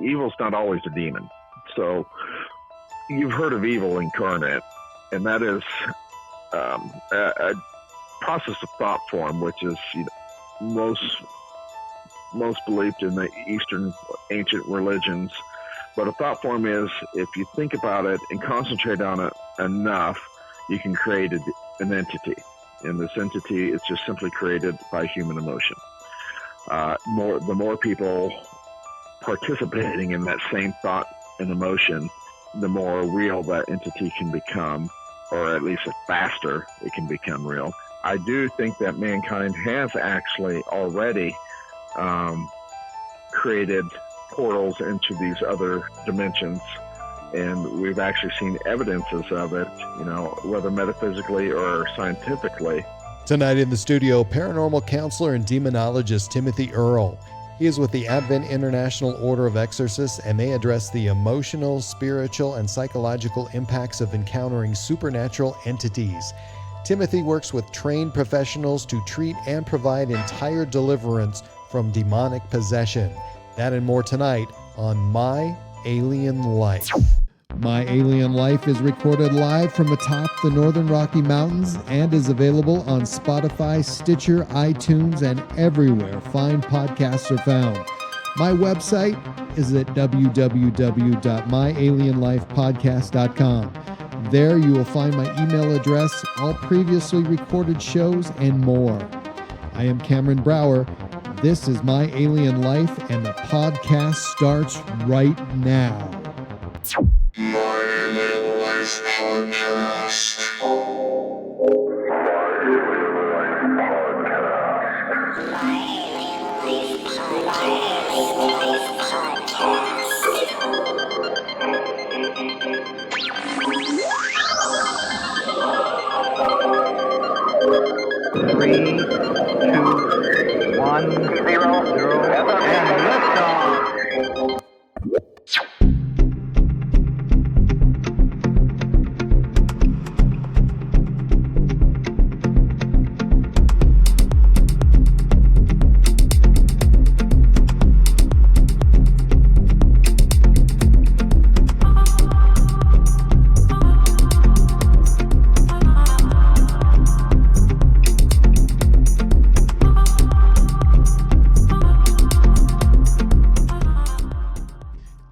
evil's not always a demon. So you've heard of evil incarnate, and that is a process of thought form, which is most believed in the Eastern ancient religions. But a thought form is, if you think about it and concentrate on it enough, you can create an entity. And this entity is just simply created by human emotion. The more people participating in that same thought and emotion, the more real that entity can become, or at least faster it can become real. I do think that mankind has actually already created portals into these other dimensions, and we've actually seen evidences of it, whether metaphysically or scientifically. Tonight in the studio, paranormal counselor and demonologist Timothy Earl. He is with the Advent International Order of Exorcists, and they address the emotional, spiritual, and psychological impacts of encountering supernatural entities. Timothy works with trained professionals to treat and provide entire deliverance from demonic possession. That and more tonight on My Alien Life. My Alien Life is recorded live from atop the Northern Rocky Mountains and is available on Spotify, Stitcher, iTunes, and everywhere fine podcasts are found. My website is at www.myalienlifepodcast.com. There you will find my email address, all previously recorded shows, and more. I am Cameron Brauer. This is My Alien Life, and the podcast starts right now. My Alien Life Podcast. Three, two, 1, 0, and liftoff.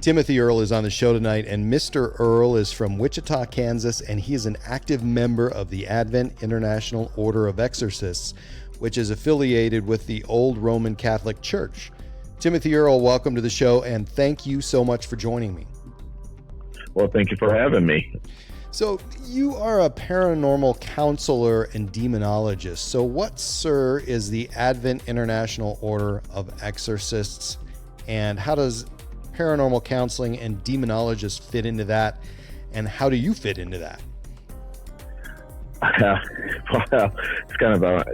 Timothy Earl is on the show tonight, and Mr. Earl is from Wichita, Kansas, and he is an active member of the Advent International Order of Exorcists, which is affiliated with the Old Roman Catholic Church. Timothy Earl, welcome to the show, and thank you so much for joining me. Well, thank you for having me. So you are a paranormal counselor and demonologist. So what, sir, is the Advent International Order of Exorcists, and how does paranormal counseling and demonologists fit into that, and how do you fit into that? Well, it's kind of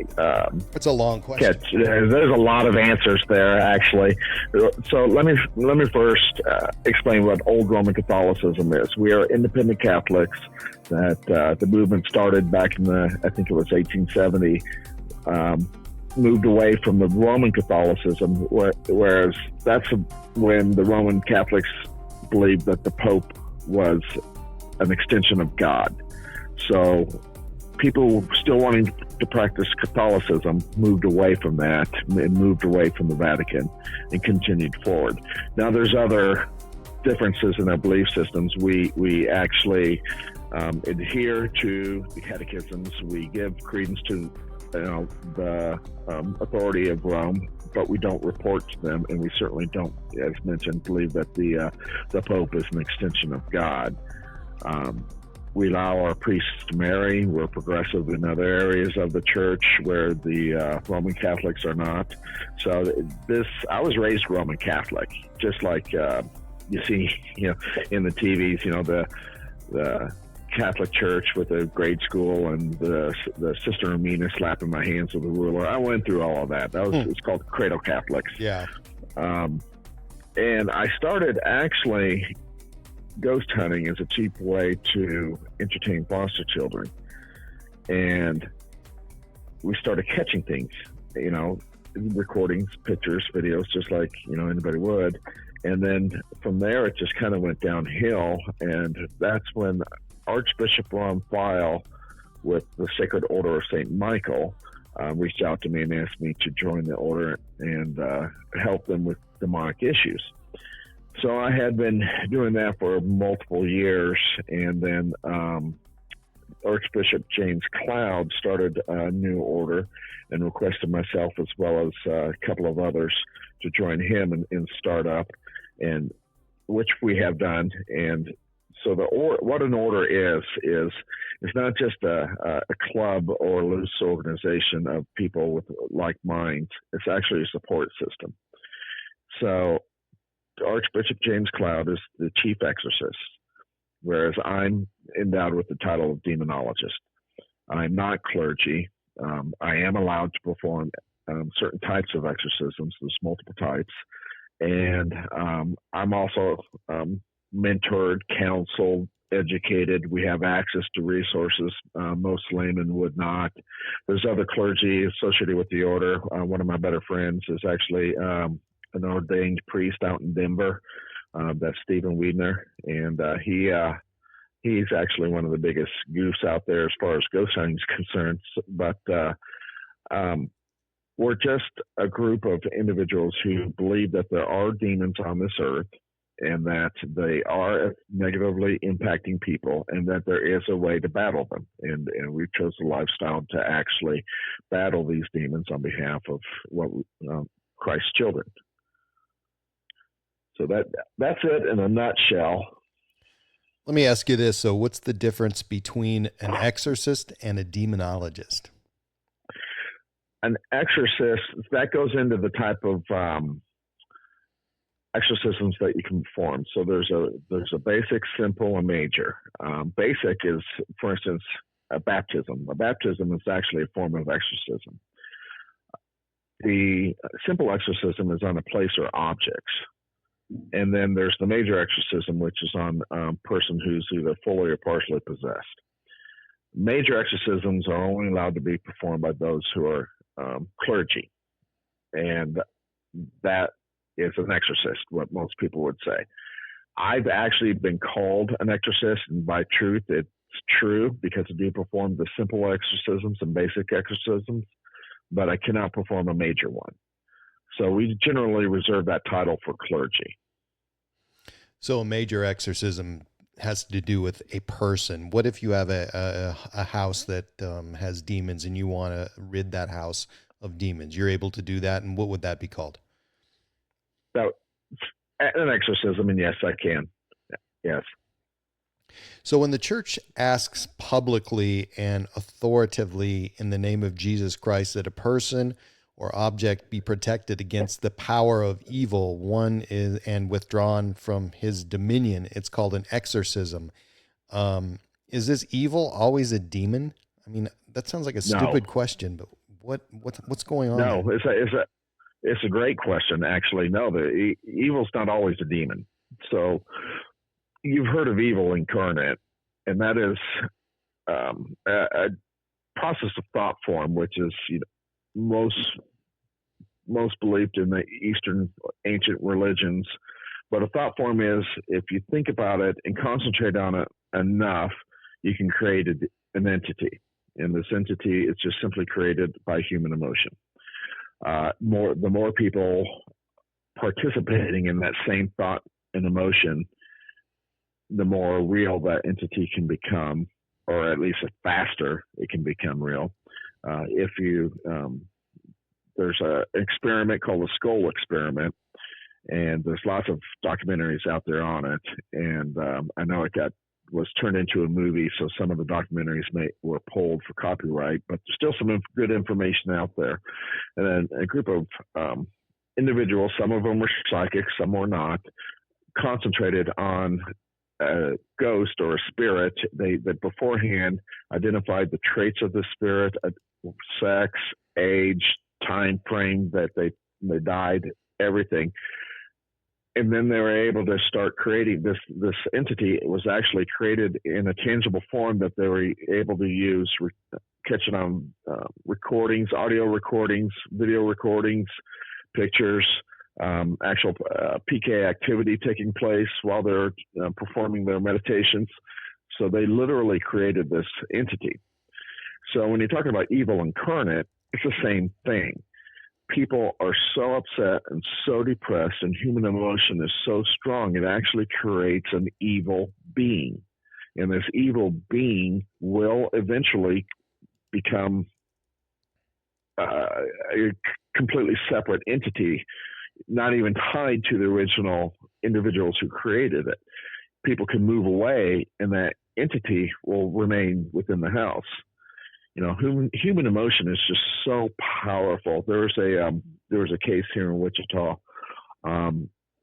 it's a long question. Catch. There's a lot of answers there, actually. So let me first explain what Old Roman Catholicism is. We are independent Catholics. That the movement started back in I think it was 1870. Moved away from the Roman Catholicism, whereas that's when the Roman Catholics believed that the Pope was an extension of God. So people still wanting to practice Catholicism moved away from that and moved away from the Vatican and continued forward. Now there's other differences in our belief systems. We actually adhere to the catechisms. We give credence to the authority of Rome, but we don't report to them, and we certainly don't, as mentioned, believe that the Pope is an extension of God. We allow our priests to marry. We're progressive in other areas of the church where the Roman Catholics are not. So I was raised Roman Catholic, just like you see, in the TVs, the Catholic Church with a grade school and the Sister Amina slapping my hands with a ruler. I went through all of that. It's called Cradle Catholics. Yeah. And I started actually ghost hunting as a cheap way to entertain foster children. And we started catching things, recordings, pictures, videos, just like, anybody would. And then from there, it just kind of went downhill. And that's when Archbishop Ron File with the Sacred Order of St. Michael reached out to me and asked me to join the order and help them with demonic issues. So I had been doing that for multiple years, and then Archbishop James Cloud started a new order and requested myself as well as a couple of others to join him and start up, and which we have done. And so what an order is it's not just a club or a loose organization of people with like minds. It's actually a support system. So Archbishop James Cloud is the chief exorcist, whereas I'm endowed with the title of demonologist. I'm not clergy. I am allowed to perform certain types of exorcisms. There's multiple types. And I'm also mentored, counseled, educated. We have access to resources most laymen would not. There's other clergy associated with the order. One of my better friends is actually an ordained priest out in Denver. That's Stephen Wiedner, and he's actually one of the biggest goofs out there as far as ghost hunting is concerned. But we're just a group of individuals who believe that there are demons on this earth and that they are negatively impacting people and that there is a way to battle them. And we've chosen a lifestyle to actually battle these demons on behalf of Christ's children. So that's it in a nutshell. Let me ask you this. So what's the difference between an exorcist and a demonologist? An exorcist, that goes into the type of exorcisms that you can perform. So there's a basic, simple, and major. Basic is, for instance, a baptism. A baptism is actually a form of exorcism. The simple exorcism is on a place or objects. And then there's the major exorcism, which is on a person who's either fully or partially possessed. Major exorcisms are only allowed to be performed by those who are clergy. And that is an exorcist, what most people would say. I've actually been called an exorcist, and by truth, it's true because I do perform the simple exorcisms and basic exorcisms, but I cannot perform a major one. So we generally reserve that title for clergy. So a major exorcism has to do with a person. What if you have a house that has demons and you want to rid that house of demons? You're able to do that, and what would that be called? So, an exorcism, and yes, I can. Yes. So when the church asks publicly and authoritatively in the name of Jesus Christ that a person or object be protected against the power of evil, one is and withdrawn from his dominion, it's called an exorcism. Is this evil always a demon? I mean, that sounds like a stupid question, but what's going on? No, it's a great question. Actually, no, the evil's not always a demon. So you've heard of evil incarnate, and that is a process of thought form, which is most believed in the Eastern ancient religions. But a thought form is, if you think about it and concentrate on it enough, you can create an entity. And this entity is just simply created by human emotion. The more people participating in that same thought and emotion, the more real that entity can become, or at least faster it can become real. There's an experiment called the skull experiment, and there's lots of documentaries out there on it. And I know it was turned into a movie, so some of the documentaries were pulled for copyright, but there's still some good information out there. And then a group of individuals, some of them were psychic, some were not, concentrated on a ghost or a spirit. They beforehand identified the traits of the spirit, sex, age, time frame that they died, everything. And then they were able to start creating this entity. It was actually created in a tangible form that they were able to use, catching on recordings, audio recordings, video recordings, pictures, actual PK activity taking place while they're performing their meditations. So they literally created this entity. So when you're talking about evil incarnate, it's the same thing. People are so upset and so depressed, and human emotion is so strong, it actually creates an evil being. And this evil being will eventually become a completely separate entity, not even tied to the original individuals who created it. People can move away, and that entity will remain within the house. You know, human emotion is just so powerful. There was a case here in Wichita.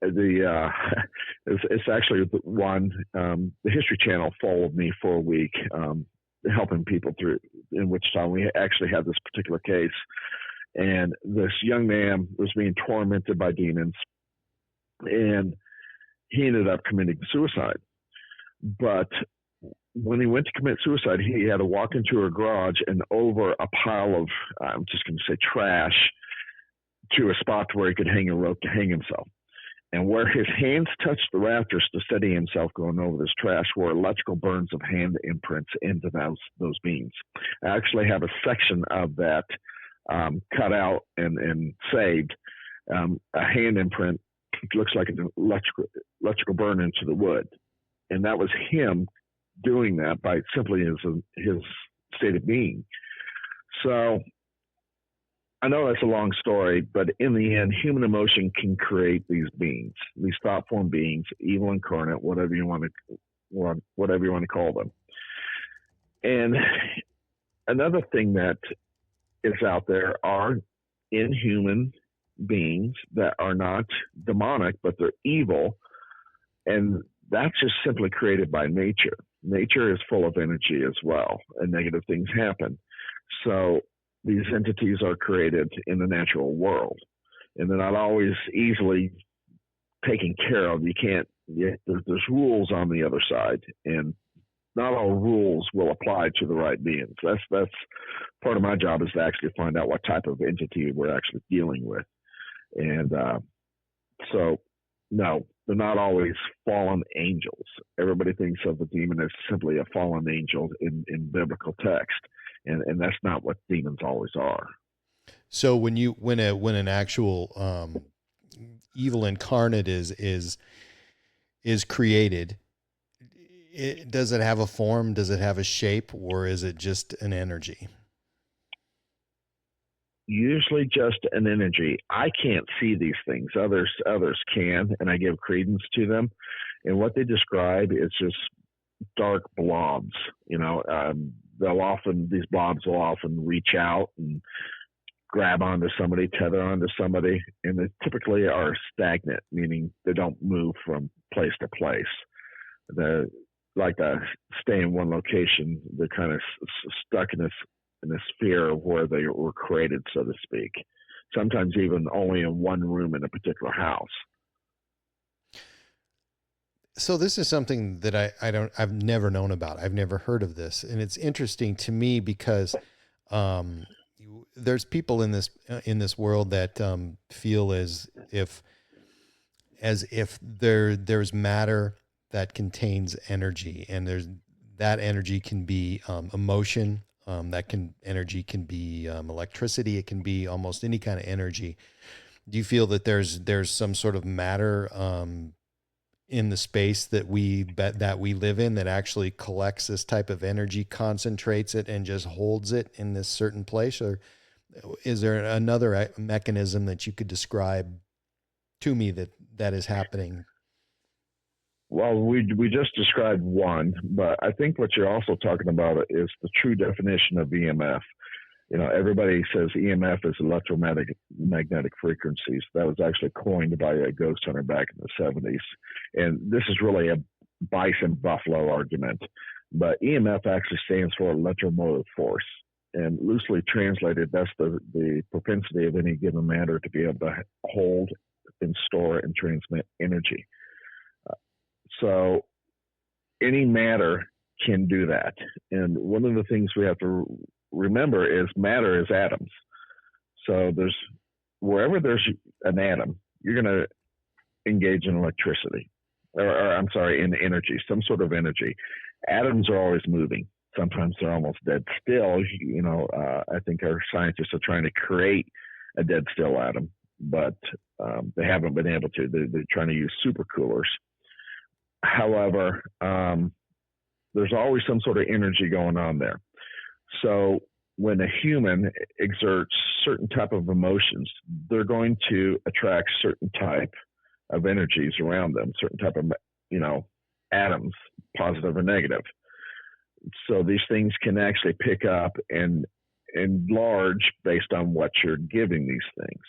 It's actually one. The History Channel followed me for a week, helping people through in Wichita. We actually had this particular case, and this young man was being tormented by demons, and he ended up committing suicide. But when he went to commit suicide, he had to walk into a garage and over a pile of, I'm just going to say trash, to a spot where he could hang a rope to hang himself. And where his hands touched the rafters to steady himself going over this trash were electrical burns of hand imprints into those beams. I actually have a section of that cut out and saved. A hand imprint looks like an electrical burn into the wood. And that was him doing that by simply his state of being. So I know that's a long story, but in the end, human emotion can create these beings, these thought form beings, evil incarnate, whatever you want to call them. And another thing that is out there are inhuman beings that are not demonic, but they're evil, and that's just simply created by nature. Nature is full of energy as well, and negative things happen. So these entities are created in the natural world, and they're not always easily taken care of. There's rules on the other side, and not all rules will apply to the right beings. That's part of my job, is to actually find out what type of entity we're actually dealing with. And so, no, they're not always fallen angels. Everybody thinks of the demon as simply a fallen angel in biblical text, and that's not what demons always are. So when an actual evil incarnate is created, does it have a form? Does it have a shape, or is it just an energy? Usually just an energy. I can't see these things. Others can, and I give credence to them. And what they describe is just dark blobs. You know, these blobs will often reach out and grab onto somebody, tether onto somebody, and they typically are stagnant, meaning they don't move from place to place. They like to stay in one location. They're kind of stuck in a sphere of where they were created, so to speak. Sometimes even only in one room in a particular house. So this is something that I've never known about. I've never heard of this. And it's interesting to me because there's people in this world that feel as if there's matter that contains energy, and that energy can be emotion. Energy can be electricity. It can be almost any kind of energy. Do you feel that there's some sort of matter in the space that we live in that actually collects this type of energy, concentrates it, and just holds it in this certain place? Or is there another mechanism that you could describe to me that is happening? Well, we just described one, but I think what you're also talking about is the true definition of EMF. You know, everybody says EMF is electromagnetic frequencies. That was actually coined by a ghost hunter back in the 70s. And this is really a bison buffalo argument. But EMF actually stands for electromotive force. And loosely translated, that's the propensity of any given matter to be able to hold and store and transmit energy. So any matter can do that. And one of the things we have to remember is matter is atoms. So wherever there's an atom, you're going to engage in electricity, or I'm sorry, in energy, some sort of energy. Atoms are always moving. Sometimes they're almost dead still. I think our scientists are trying to create a dead still atom, but they haven't been able to. They're trying to use supercoolers. However, there's always some sort of energy going on there. So when a human exerts certain type of emotions, they're going to attract certain type of energies around them, certain type of, atoms, positive or negative. So these things can actually pick up and enlarge based on what you're giving these things.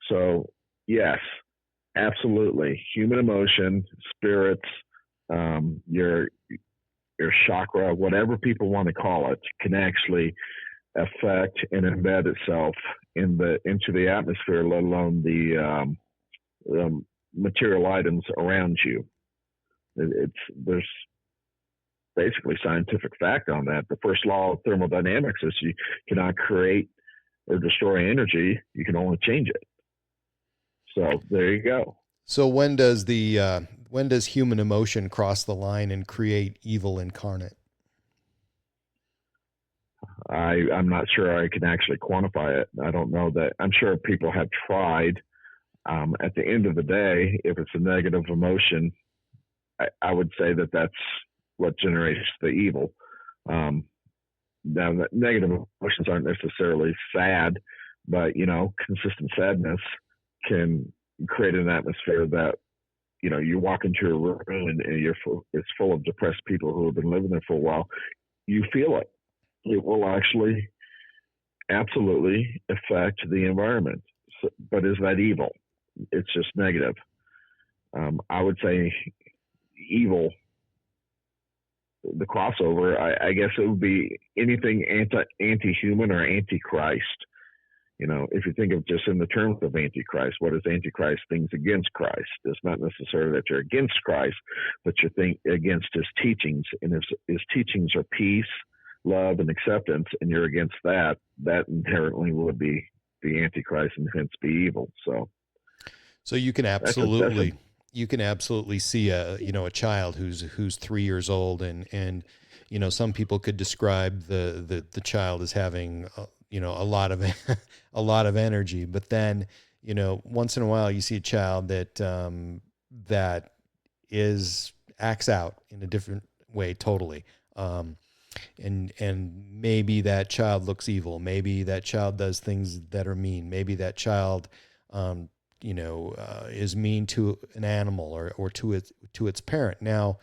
So yes, absolutely. Human emotion, spirits, your chakra, whatever people want to call it, can actually affect and embed itself into the atmosphere, let alone the material items around you. There's basically scientific fact on that. The first law of thermodynamics is you cannot create or destroy energy. You can only change it. So there you go. So when does human emotion cross the line and create evil incarnate? I'm not sure I can actually quantify it. I don't know that. I'm sure people have tried. At the end of the day, if it's a negative emotion, I would say that that's what generates the evil. Now, negative emotions aren't necessarily sad, but consistent sadness can create an atmosphere that you walk into a room and it's full of depressed people who have been living there for a while. You feel it. It will actually absolutely affect the environment. So, but is that evil? It's just negative. I would say evil, the crossover, I guess it would be anything anti-human or anti-Christ. If you think of just in the terms of antichrist, what is antichrist? Things against Christ. It's not necessarily that you're against Christ, but you're against his teachings. And if his teachings are peace, love, and acceptance, and you're against that inherently would be the antichrist and hence be evil. So you can absolutely see a child who's 3 years old and some people could describe the child as having a lot of a lot of energy, but then once in a while you see a child that acts out in a different way totally, and maybe that child looks evil, maybe that child does things that are mean, maybe that child is mean to an animal or to its parent. Now,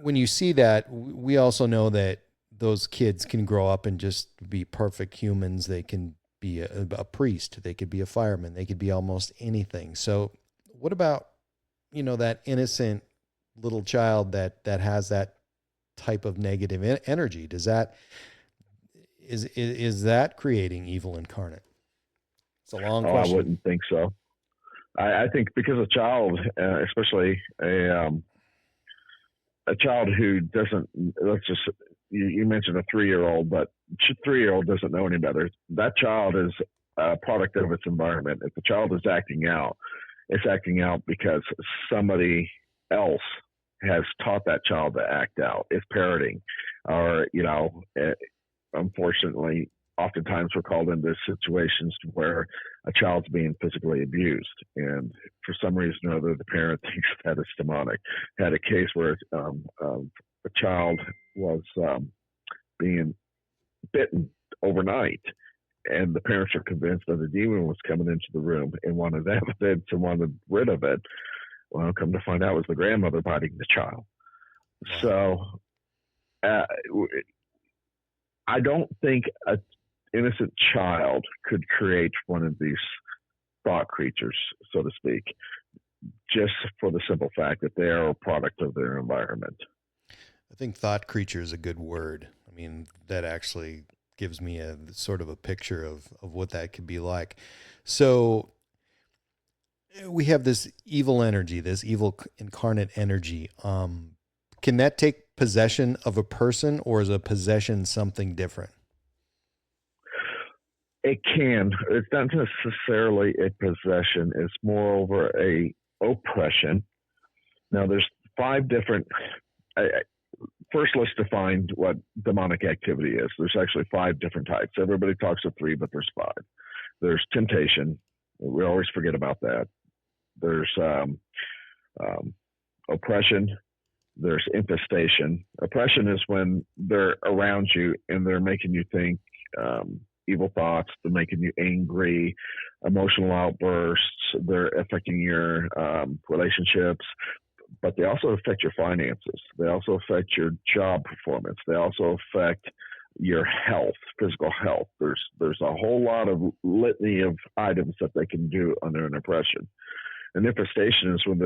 when you see that, we also know that those kids can grow up and just be perfect humans. They can be a priest. They could be a fireman. They could be almost anything. So what about, that innocent little child that has that type of negative energy? Is that creating evil incarnate? It's a long question. I wouldn't think so. I think because a child, especially a child who doesn't, you mentioned a 3-year-old, but 3-year-old doesn't know any better. That child is a product of its environment. If the child is acting out, it's acting out because somebody else has taught that child to act out. It's parroting, or, unfortunately, oftentimes we're called into situations where a child's being physically abused, and for some reason or other, the parent thinks that it's demonic. Had a case where a child was being bitten overnight, and the parents are convinced that a demon was coming into the room and wanted evidence and wanted rid of it. Well, come to find out, it was the grandmother biting the child. Wow. So I don't think an innocent child could create one of these thought creatures, so to speak, just for the simple fact that they are a product of their environment. I think thought creature is a good word. I mean, that actually gives me a sort of a picture of what that could be like. So we have this evil energy, this evil incarnate energy. Can that take possession of a person, or is a possession something different? It can. It's not necessarily a possession. It's more over a oppression. Now, there's 5 different. First, let's define what demonic activity is. There's actually 5 different types. Everybody talks of 3, but there's 5. There's temptation. We always forget about that. There's oppression. There's infestation. Oppression is when they're around you and they're making you think evil thoughts. They're making you angry, emotional outbursts. They're affecting your relationships, but they also affect your finances. They also affect your job performance. They also affect your health, physical health. There's a whole lot of litany of items that they can do under an oppression. An infestation is when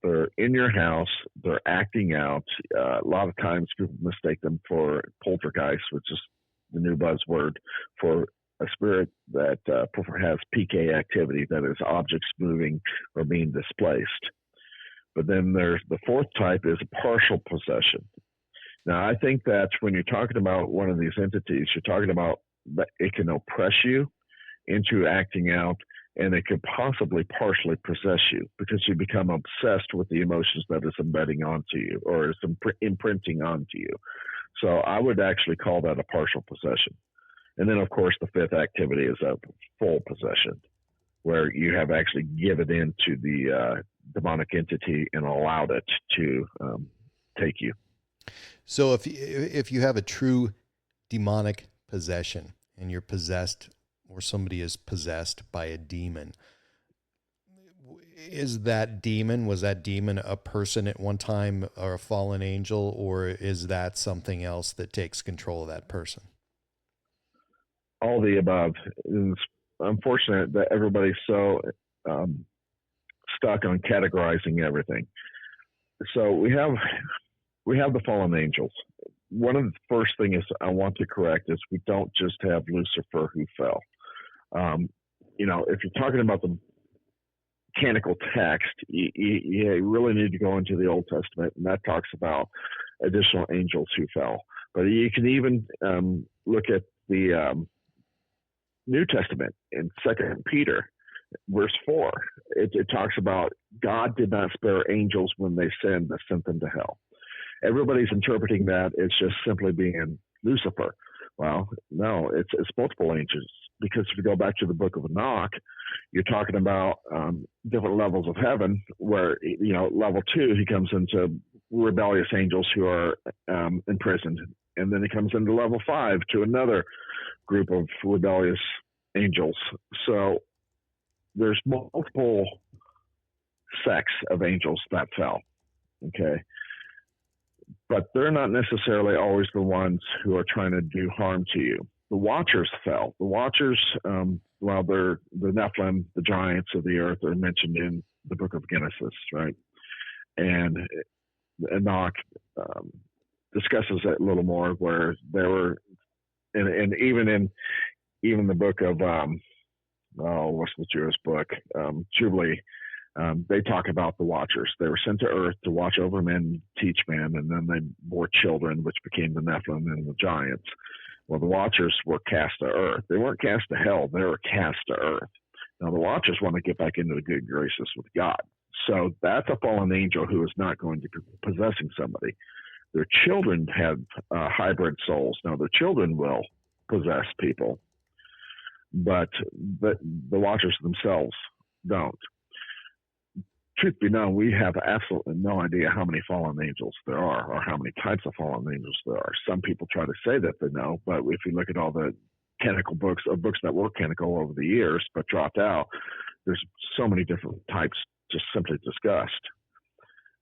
they're in your house, they're acting out. A lot of times people mistake them for poltergeist, which is the new buzzword for a spirit that has PK activity, that is objects moving or being displaced. But then there's the 4th type is partial possession. Now, I think that when you're talking about one of these entities, you're talking about that it can oppress you into acting out, and it could possibly partially possess you because you become obsessed with the emotions that it's embedding onto you or is imprinting onto you. So I would actually call that a partial possession. And then, of course, the 5th activity is a full possession, where you have actually given in to the demonic entity and allowed it to take you. So if you have a true demonic possession and you're possessed, or somebody is possessed by a demon, was that demon a person at one time, or a fallen angel, or is that something else that takes control of that person? All the above. It's unfortunate that everybody's so stuck on categorizing everything. So we have the fallen angels. One of the first things I want to correct is we don't just have Lucifer who fell. If you're talking about the canonical text, you really need to go into the Old Testament, and that talks about additional angels who fell. But you can even look at the New Testament in 2 Peter, verse 4. It talks about God did not spare angels when they sinned, but sent them to hell. Everybody's interpreting that it's just simply being Lucifer. Well, no, it's multiple angels, because if you go back to the book of Enoch, you're talking about different levels of heaven, where, level 2, he comes into rebellious angels who are imprisoned. And then he comes into level 5 to another group of rebellious angels. So there's multiple sects of angels that fell. Okay. But they're not necessarily always the ones who are trying to do harm to you. The Watchers fell. The Watchers, they're the Nephilim, the giants of the earth, are mentioned in the book of Genesis, right? And Enoch discusses that a little more, where there were, and even the book of, what's the Jewish book? Jubilee. They talk about the Watchers. They were sent to earth to watch over men, teach men, and then they bore children, which became the Nephilim and the giants. Well, the Watchers were cast to earth. They weren't cast to hell. They were cast to earth. Now, the Watchers want to get back into the good graces with God. So that's a fallen angel who is not going to be possessing somebody. Their children have hybrid souls. Now, their children will possess people, but the Watchers themselves don't. Truth be known, we have absolutely no idea how many fallen angels there are, or how many types of fallen angels there are. Some people try to say that they know, but if you look at all the canonical books, or books that were canonical over the years but dropped out, there's so many different types just simply discussed.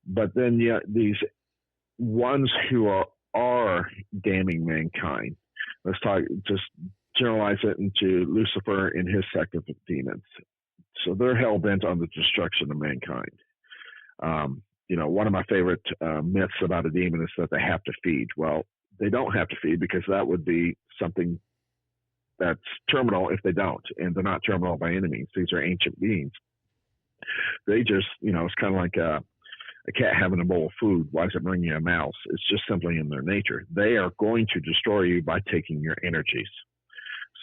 But then, these ones who are damning mankind, let's just generalize it into Lucifer and his sect of demons. So they're hell-bent on the destruction of mankind. One of my favorite myths about a demon is that they have to feed. Well, they don't have to feed, because that would be something that's terminal if they don't. And they're not terminal by any means. These are ancient beings. They just, it's kind of like a cat having a bowl of food. Why does it bring you a mouse? It's just simply in their nature. They are going to destroy you by taking your energies.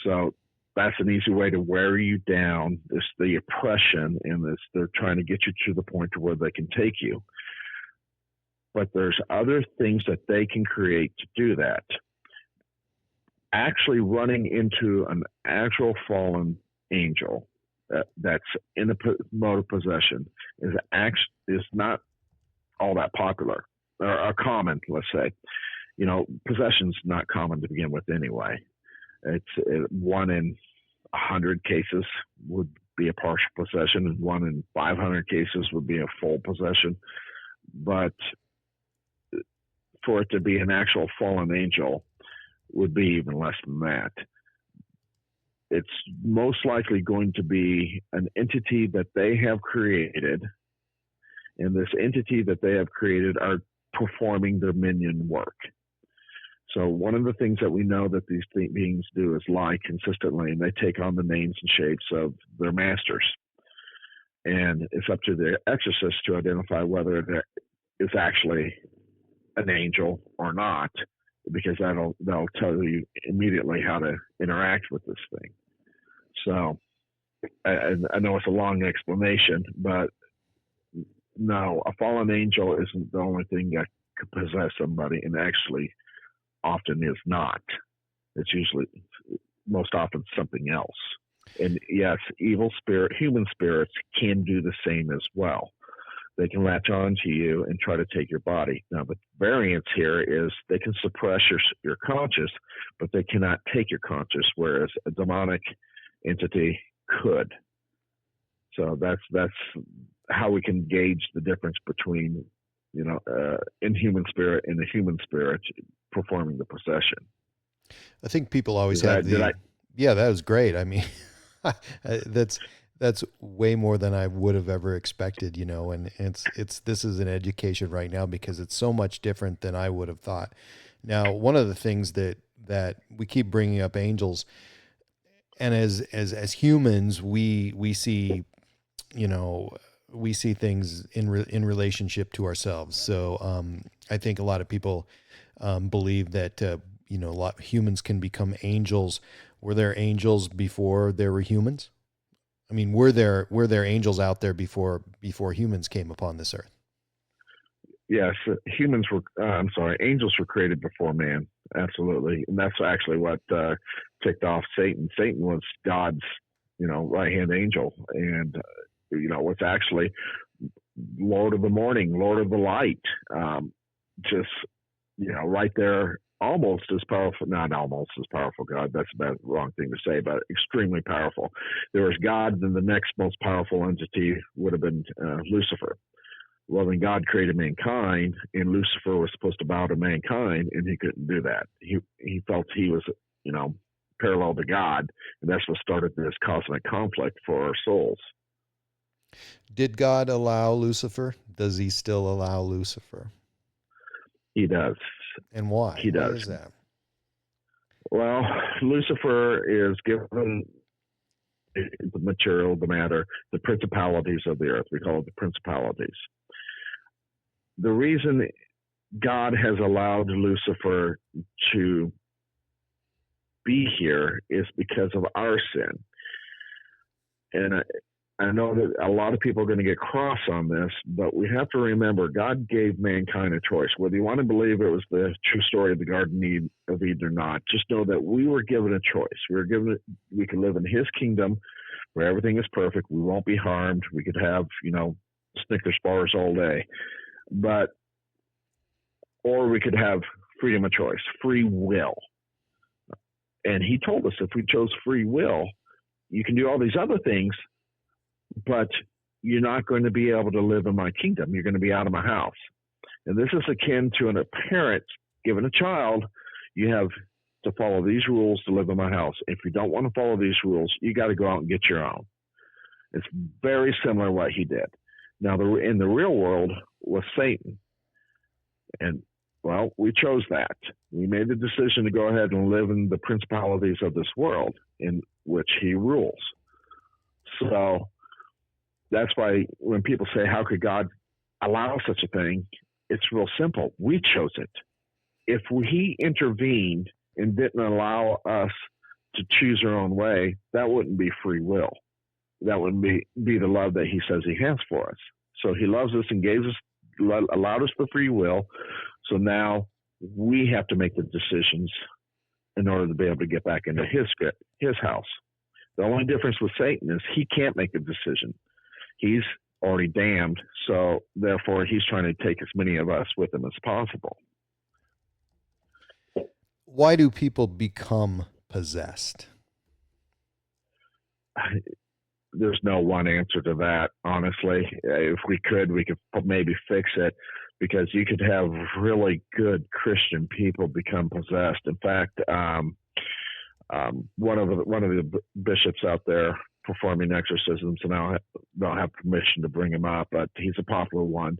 So that's an easy way to wear you down. It's the oppression, and they're trying to get you to the point to where they can take you. But there's other things that they can create to do that. Actually running into an actual fallen angel that's in a mode of possession is not all that popular or common, let's say. Possession's not common to begin with anyway. It's 1 in 100 cases would be a partial possession, and 1 in 500 cases would be a full possession. But for it to be an actual fallen angel would be even less than that. It's most likely going to be an entity that they have created, and this entity that they have created are performing their minion work. So one of the things that we know that these beings do is lie consistently, and they take on the names and shapes of their masters. And it's up to the exorcist to identify whether it is actually an angel or not, because that'll tell you immediately how to interact with this thing. So I know it's a long explanation, but no, a fallen angel isn't the only thing that could possess somebody, and actually often is not. It's usually most often something else. And yes, human spirits can do the same as well. They can latch on to you and try to take your body. Now, the variance here is they can suppress your conscious, but they cannot take your conscious, whereas a demonic entity could. So that's how we can gauge the difference between, inhuman spirit and the human spirit performing the possession. I think people always have yeah, that was great. I mean, that's way more than I would have ever expected, and this is an education right now because it's so much different than I would have thought. Now, one of the things that we keep bringing up angels, and as humans, we see, we see things in relationship to ourselves. So I think a lot of people believe that humans can become angels. Were there angels before there were humans? I mean, were there angels out there before humans came upon this earth? Yes, angels were created before man. Absolutely. And that's actually what ticked off Satan. Satan was God's, right-hand angel, and was actually Lord of the morning, Lord of the light. Right there, almost as powerful, not almost as powerful God, that's the wrong thing to say, but extremely powerful. There was God, then the next most powerful entity would have been Lucifer. Well, then God created mankind, and Lucifer was supposed to bow to mankind, and he couldn't do that. He felt he was, parallel to God, and that's what started this cosmic conflict for our souls. Did God allow Lucifer? Does he still allow Lucifer? He does. And why? He does. Why is that? Well, Lucifer is given the material, the matter, the principalities of the earth. We call it the principalities. The reason God has allowed Lucifer to be here is because of our sin. And I know that a lot of people are going to get cross on this, but we have to remember God gave mankind a choice. Whether you want to believe it was the true story of the Garden of Eden or not, just know that we were given a choice. We could live in his kingdom where everything is perfect. We won't be harmed. We could have, Snickers bars all day. Or we could have freedom of choice, free will. And he told us if we chose free will, you can do all these other things, but you're not going to be able to live in my kingdom. You're going to be out of my house. And this is akin to a parent giving a child, you have to follow these rules to live in my house. If you don't want to follow these rules, you got to go out and get your own. It's very similar to what he did. Now, in the real world was Satan. And, well, we chose that. We made the decision to go ahead and live in the principalities of this world in which he rules. So that's why when people say, how could God allow such a thing? It's real simple. We chose it. If he intervened and didn't allow us to choose their own way, that wouldn't be free will. That wouldn't be the love that he says he has for us. So he loves us and allowed us the free will. So now we have to make the decisions in order to be able to get back into his house. The only difference with Satan is he can't make a decision. He's already damned, so therefore he's trying to take as many of us with him as possible. Why do people become possessed? There's no one answer to that, honestly. If we could maybe fix it, because you could have really good Christian people become possessed. In fact, one of the bishops out there performing exorcisms, and I don't have permission to bring him up, but he's a popular one.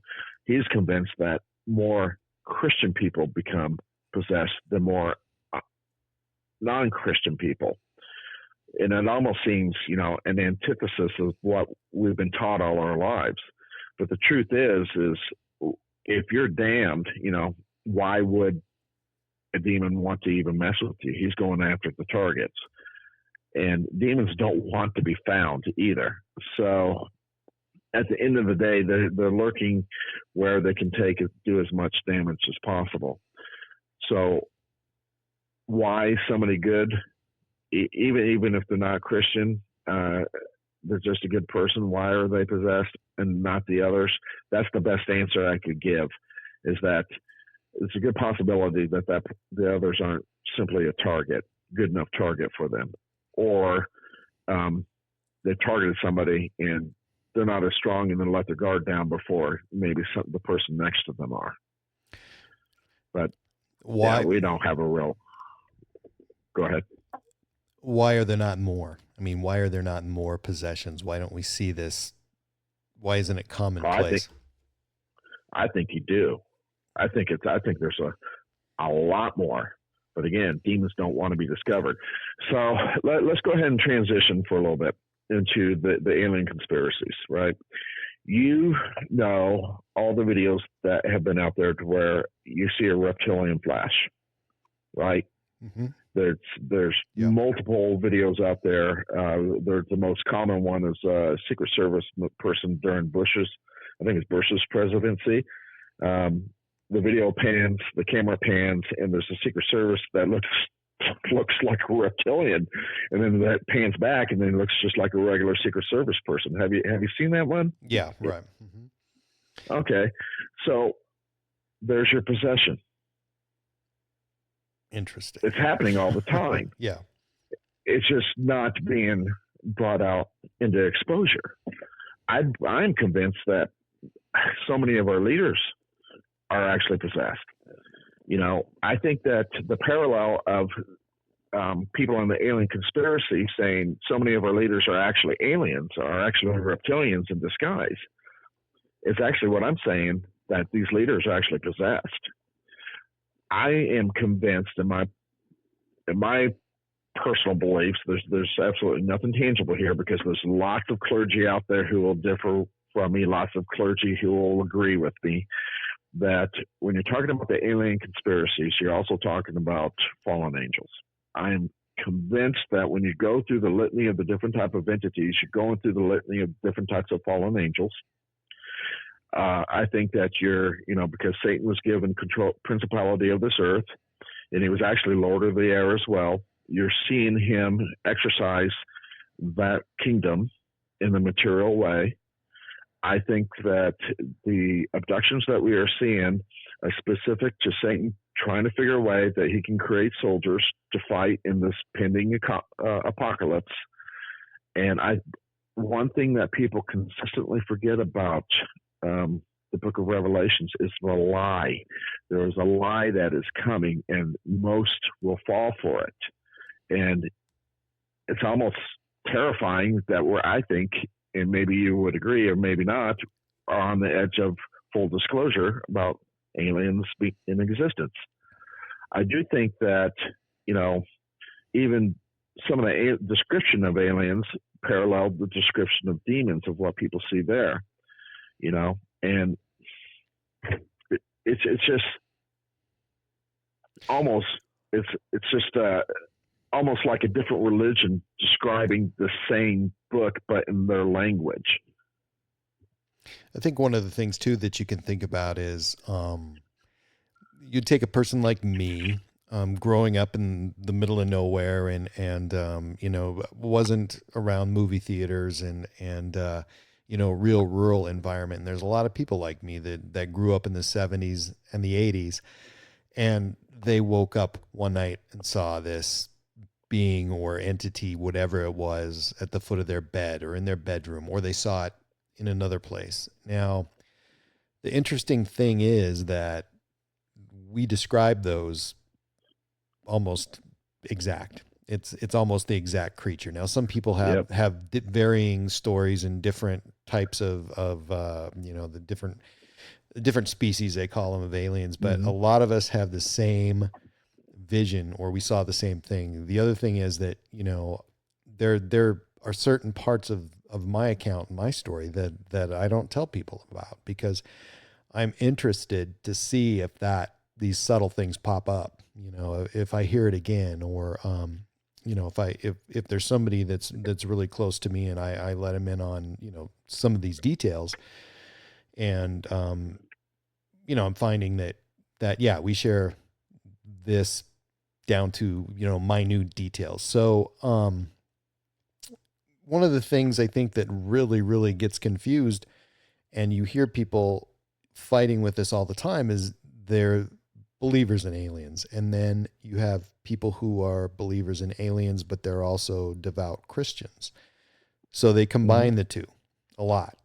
He's convinced that more Christian people become possessed than more non-Christian people. And it almost seems, an antithesis of what we've been taught all our lives. But the truth is if you're damned, why would a demon want to even mess with you? He's going after the targets. And demons don't want to be found either. So at the end of the day, they're lurking where they can do as much damage as possible. So why somebody good, even if they're not Christian, they're just a good person, why are they possessed and not the others? That's the best answer I could give, is that it's a good possibility that the others aren't simply a good enough target for them. Or they targeted somebody and they're not as strong and then let their guard down before maybe the person next to them are. But why we don't have a real... Go ahead. Why are there not more? I mean, why are there not more possessions? Why don't we see this? Why isn't it commonplace? I think you do. I think there's a lot more. But again, demons don't want to be discovered. So let's go ahead and transition for a little bit into the alien conspiracies, right? All the videos that have been out there to where you see a reptilian flash, right? Mm-hmm. There's multiple videos out there. The most common one is a Secret Service person during Bush's presidency. The video pans, the camera pans, and there's a Secret Service that looks like a reptilian, and then that pans back, and then it looks just like a regular Secret Service person. Have you seen that one? Yeah, right. Mm-hmm. Okay, so there's your possession. Interesting. It's happening all the time. Yeah. It's just not being brought out into exposure. I'm convinced that so many of our leaders are actually possessed. I think that the parallel of people in the alien conspiracy saying so many of our leaders are actually aliens, are actually reptilians in disguise, is actually what I'm saying, that these leaders are actually possessed. I am convinced in my personal beliefs, there's absolutely nothing tangible here, because there's lots of clergy out there who will differ from me, lots of clergy who will agree with me, that when you're talking about the alien conspiracies, you're also talking about fallen angels. I am convinced that when you go through the litany of the different type of entities, you're going through the litany of different types of fallen angels. I think that because Satan was given principality of this earth, and he was actually Lord of the air as well, you're seeing him exercise that kingdom in the material way. I think that the abductions that we are seeing are specific to Satan trying to figure a way that he can create soldiers to fight in this pending apocalypse. And one thing that people consistently forget about the book of Revelations is the lie. There is a lie that is coming, and most will fall for it. And it's almost terrifying that I think, and maybe you would agree or maybe not, are on the edge of full disclosure about aliens in existence. I do think that, even some of the description of aliens paralleled the description of demons, of what people see there, and it's just almost, it's just almost like a different religion describing the same book, but in their language. I think one of the things too that you can think about is you take a person like me, growing up in the middle of nowhere and wasn't around movie theaters and real rural environment. And there's a lot of people like me that grew up in the 70s and the 80s, and they woke up one night and saw this being or entity, whatever it was, at the foot of their bed or in their bedroom, or they saw it in another place. Now, the interesting thing is that we describe those almost exact. It's almost the exact creature. Now, some people have varying stories and different types of the different species, they call them, of aliens, but a lot of us have the same vision, or we saw the same thing. The other thing is that, there are certain parts of my account, my story, that I don't tell people about, because I'm interested to see if these subtle things pop up, if I hear it again, or, if there's somebody that's really close to me and I let him in on, some of these details. And, I'm finding that, we share this down to, minute details. So, one of the things I think that really, really gets confused, and you hear people fighting with this all the time, is they're believers in aliens. And then you have people who are believers in aliens, but they're also devout Christians. So they combine the two a lot.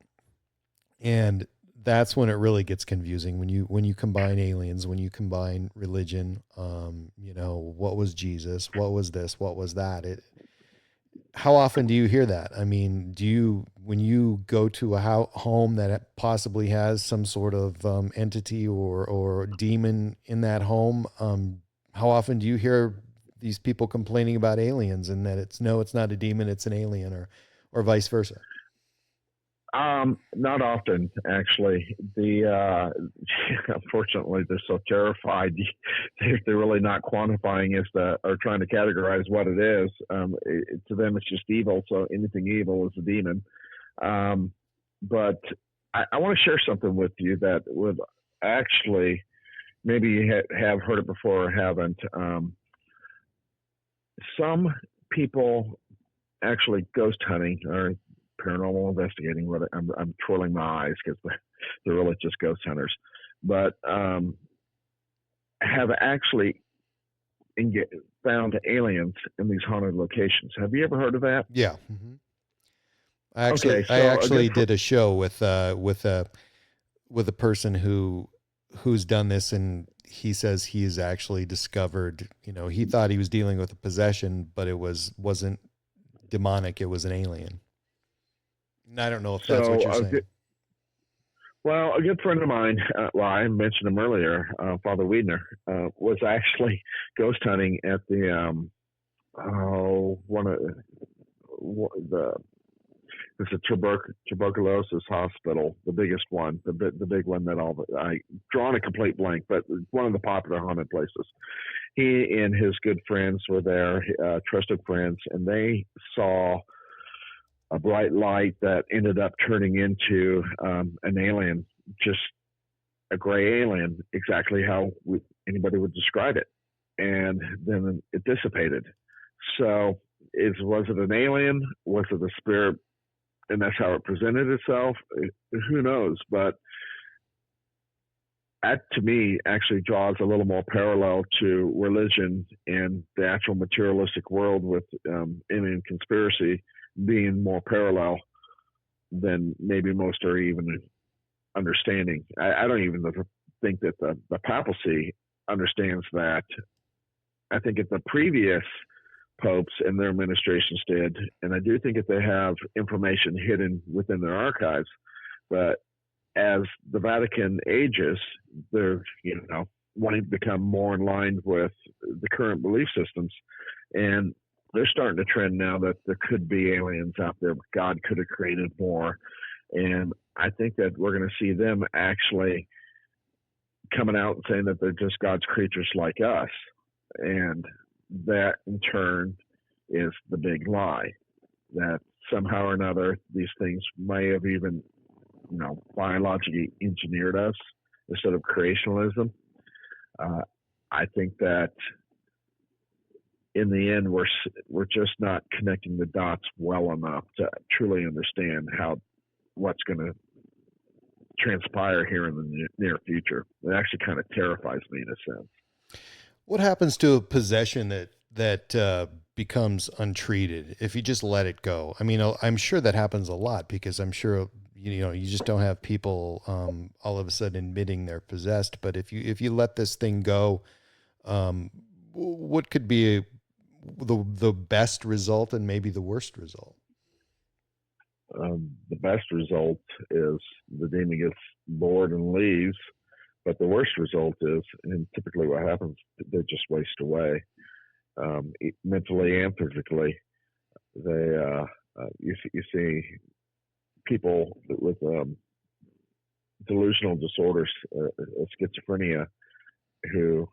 And that's when it really gets confusing, when you combine aliens, when you combine religion, what was Jesus, what was this, what was that? How often do you hear that? I mean, when you go to a home that possibly has some sort of entity or demon in that home, how often do you hear these people complaining about aliens and that it's not a demon, it's an alien, or vice versa? Not often, actually. Unfortunately, they're so terrified. They're really not quantifying or trying to categorize what it is. To them, it's just evil. So anything evil is a demon. But I want to share something with you that would actually, maybe you have heard it before or haven't. Some people actually ghost hunting or paranormal investigating. I'm twirling my eyes because they're really just ghost hunters, but have actually found aliens in these haunted locations. Have you ever heard of that? Yeah. Mm-hmm. I actually did a show with a person who's done this, and he says he's actually discovered, he thought he was dealing with a possession, but it wasn't demonic. It was an alien. And I don't know if that's what you're saying. Well, a good friend of mine, I mentioned him earlier, Father Wiedner, was actually ghost hunting at it's a tuberculosis hospital, the biggest one, the big one that I drawn a complete blank, but one of the popular haunted places. He and his good friends were there, trusted friends, and they saw a bright light that ended up turning into an alien, just a gray alien, exactly how anybody would describe it. And then it dissipated. So was it an alien? Was it a spirit? And that's how it presented itself? Who knows? But that, to me, actually draws a little more parallel to religion and the actual materialistic world, with alien conspiracy being more parallel than maybe most are even understanding. I don't even think that the papacy understands that. I think that the previous popes and their administrations did, and I do think that they have information hidden within their archives. But as the Vatican ages, they're wanting to become more in line with the current belief systems, and they're starting to trend now that there could be aliens out there. God could have created more. And I think that we're going to see them actually coming out and saying that they're just God's creatures like us. And that in turn is the big lie, that somehow or another these things may have even, biologically engineered us instead of creationalism. I think that in the end, we're just not connecting the dots well enough to truly understand what's going to transpire here in the near future. It actually kind of terrifies me in a sense. What happens to a possession that becomes untreated if you just let it go? I mean, I'm sure that happens a lot, because I'm sure you just don't have people all of a sudden admitting they're possessed. But if you let this thing go, what could be the best result and maybe the worst result? The best result is the demon gets bored and leaves, but the worst result is, and typically what happens, they just waste away, mentally and physically. You see people with delusional disorders, schizophrenia, who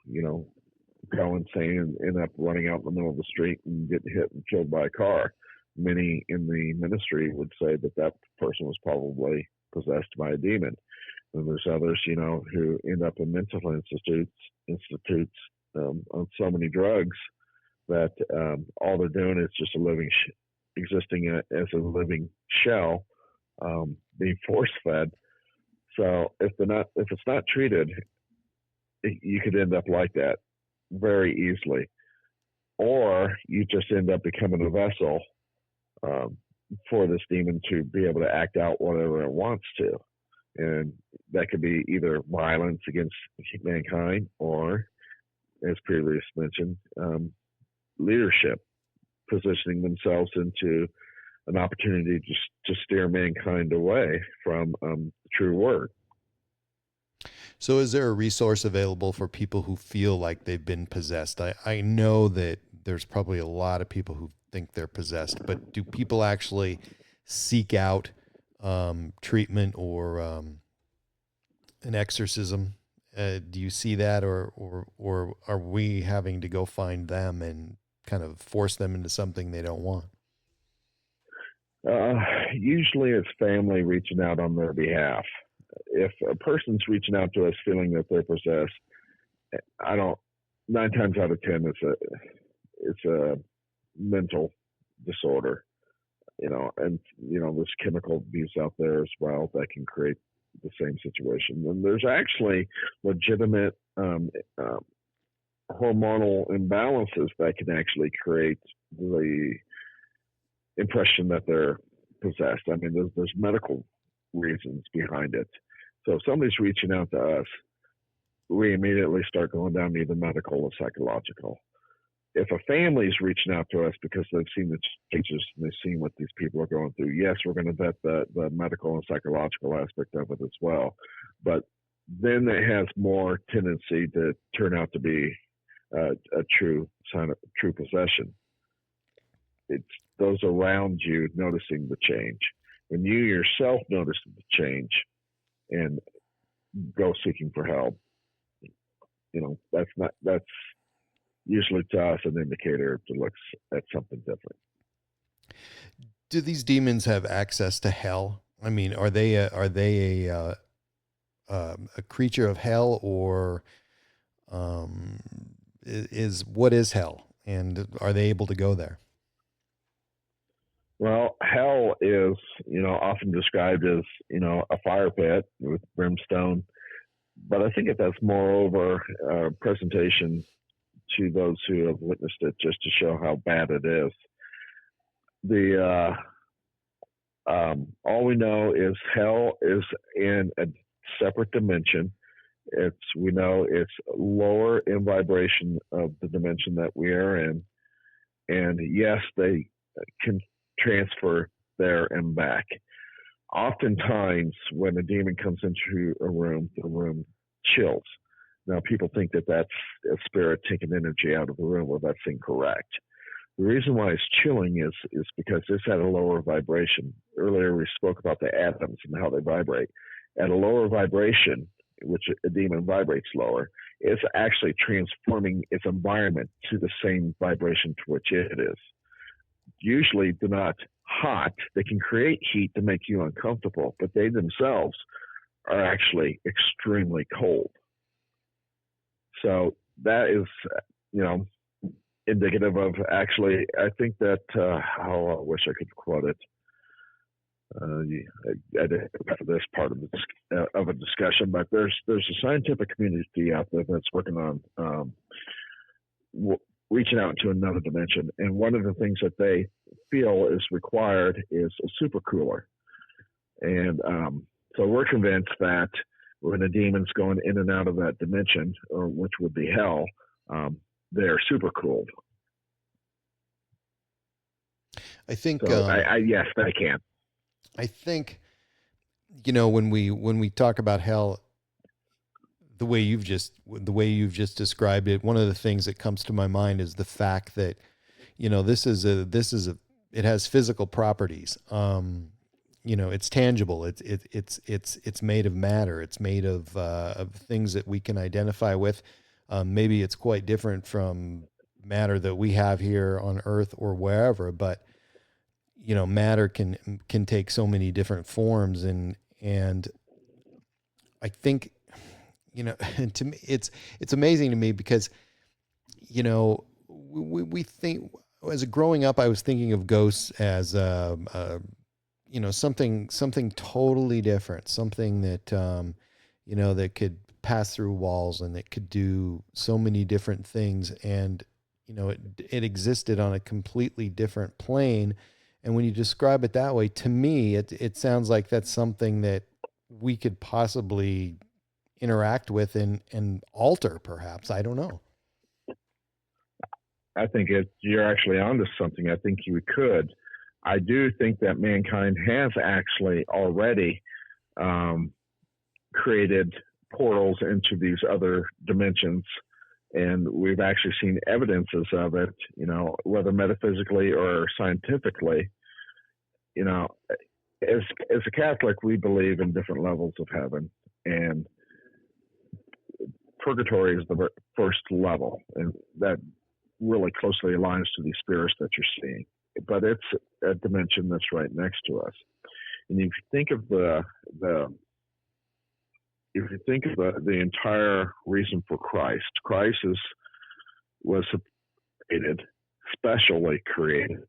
go insane and end up running out in the middle of the street and getting hit and killed by a car. Many in the ministry would say that person was probably possessed by a demon. And there's others, who end up in mental institutes on so many drugs that all they're doing is just existing as a living shell, being force fed. So if it's not treated, you could end up like that very easily, or you just end up becoming a vessel for this demon to be able to act out whatever it wants to. And that could be either violence against mankind, or, as previously mentioned, leadership, positioning themselves into an opportunity to steer mankind away from the true word. So is there a resource available for people who feel like they've been possessed? I know that there's probably a lot of people who think they're possessed, but do people actually seek out treatment or an exorcism? Do you see that, or are we having to go find them and kind of force them into something they don't want? Usually it's family reaching out on their behalf. If a person's reaching out to us feeling that they're possessed, 9 times out of 10, it's a mental disorder, and there's chemical abuse out there as well that can create the same situation. And there's actually legitimate hormonal imbalances that can actually create the impression that they're possessed. I mean, there's medical reasons behind it. So if somebody's reaching out to us, we immediately start going down either medical or psychological. If a family's reaching out to us because they've seen the changes and they've seen what these people are going through, yes, we're going to vet the medical and psychological aspect of it as well. But then it has more tendency to turn out to be a true sign of true possession. It's those around you noticing the change. When you yourself notice the change and go seeking for help, that's usually to us an indicator to look at something different. Do these demons have access to hell? I mean, are they a creature of hell, or what is hell, and are they able to go there? Well, hell is, often described as, a fire pit with brimstone. But I think that's moreover a presentation to those who have witnessed it, just to show how bad it is. All we know is hell is in a separate dimension. We know it's lower in vibration of the dimension that we are in. And yes, they can transfer there and back. Oftentimes, when a demon comes into a room, the room chills. Now, people think that that's a spirit taking energy out of the room. Well, that's incorrect. The reason why it's chilling is because it's at a lower vibration. Earlier, we spoke about the atoms and how they vibrate. At a lower vibration, which a demon vibrates lower, it's actually transforming its environment to the same vibration to which it is. Usually they're not hot. They can create heat to make you uncomfortable, but they themselves are actually extremely cold. So that is, indicative of actually, I think that, I wish I could quote it. I didn't for this part of a discussion, but there's a scientific community out there that's working on reaching out into another dimension, and one of the things that they feel is required is a supercooler, and so we're convinced that when a demon's going in and out of that dimension, or which would be hell, they're supercooled. I think so. Yes, they can. I think, when we talk about hell, the way you've just described it, one of the things that comes to my mind is the fact that, it has physical properties. It's tangible. It's made of matter. It's made of things that we can identify with. Maybe it's quite different from matter that we have here on Earth or wherever, but matter can take so many different forms, and I think, and to me, it's amazing to me because, we think, as growing up, I was thinking of ghosts as, something totally different, something that, that could pass through walls and that could do so many different things. And, it existed on a completely different plane. And when you describe it that way, to me, it sounds like that's something that we could possibly interact with and alter, perhaps. I don't know. I think you're actually onto something. I think you could. I do think that mankind has actually already created portals into these other dimensions, and we've actually seen evidences of it, whether metaphysically or scientifically. As a Catholic, we believe in different levels of heaven, and purgatory is the first level, and that really closely aligns to these spirits that you're seeing. But it's a dimension that's right next to us. And if you think of the entire reason for Christ was specially created.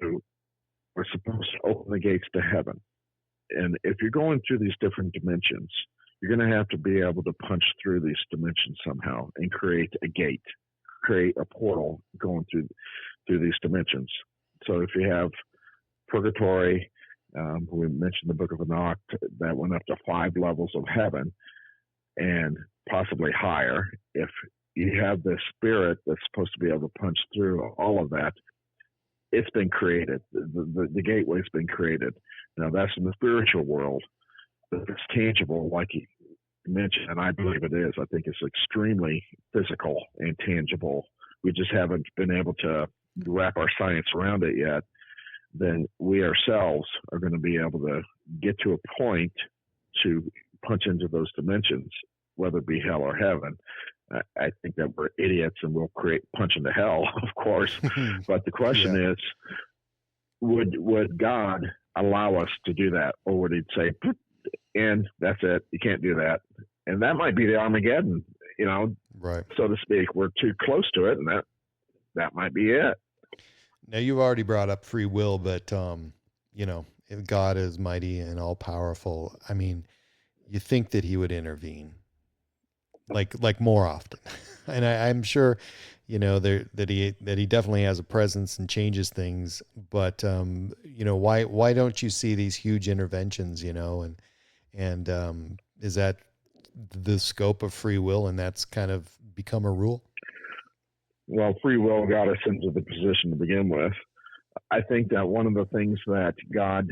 We're supposed to open the gates to heaven. And if you're going through these different dimensions, you're going to have to be able to punch through these dimensions somehow and create a gate, create a portal going through these dimensions. So if you have purgatory, we mentioned the Book of Enoch, that went up to 5 levels of heaven and possibly higher. If you have this spirit that's supposed to be able to punch through all of that, it's been created. The gateway's been created. Now that's in the spiritual world. If it's tangible, like you mentioned, and I believe it is, I think it's extremely physical and tangible. We just haven't been able to wrap our science around it yet. Then we ourselves are going to be able to get to a point to punch into those dimensions, whether it be hell or heaven. I think that we're idiots and we'll punch into hell, of course. But the question is, would God allow us to do that? Or would he say, and that's it, you can't do that? And that might be the Armageddon, right, so to speak. We're too close to it, and that might be it. Now, you've already brought up free will, but, if God is mighty and all powerful, I mean, you think that he would intervene like more often. And I'm sure, that he definitely has a presence and changes things, but, why don't you see these huge interventions, and is that the scope of free will, and that's kind of become a rule? Well, free will got us into the position to begin with. I think that one of the things that God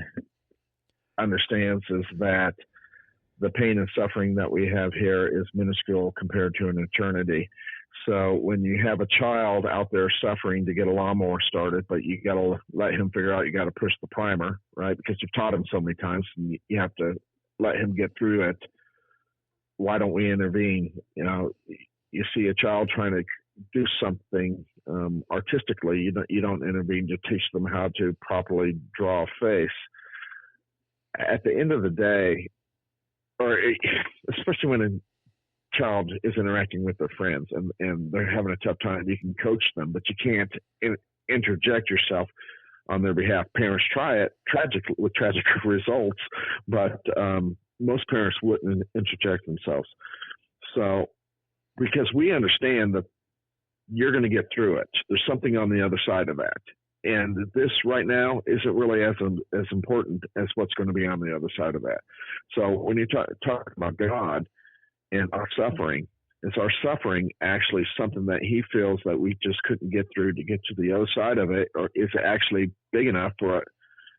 understands is that the pain and suffering that we have here is minuscule compared to an eternity. So when you have a child out there suffering to get a lawnmower started, but you got to let him figure out you got to push the primer, right? Because you've taught him so many times, and you have to let him get through it. Why don't we intervene? You see a child trying to do something artistically, you don't intervene to teach them how to properly draw a face. At the end of the day, especially when a child is interacting with their friends and they're having a tough time, you can coach them, but you can't interject yourself on their behalf. Parents try it with tragic results, but most parents wouldn't interject themselves. So, because we understand that you're going to get through it. There's something on the other side of that. And this right now isn't really as important as what's going to be on the other side of that. So when you talk about God and our suffering, is our suffering actually something that he feels that we just couldn't get through to get to the other side of it? Or is it actually big enough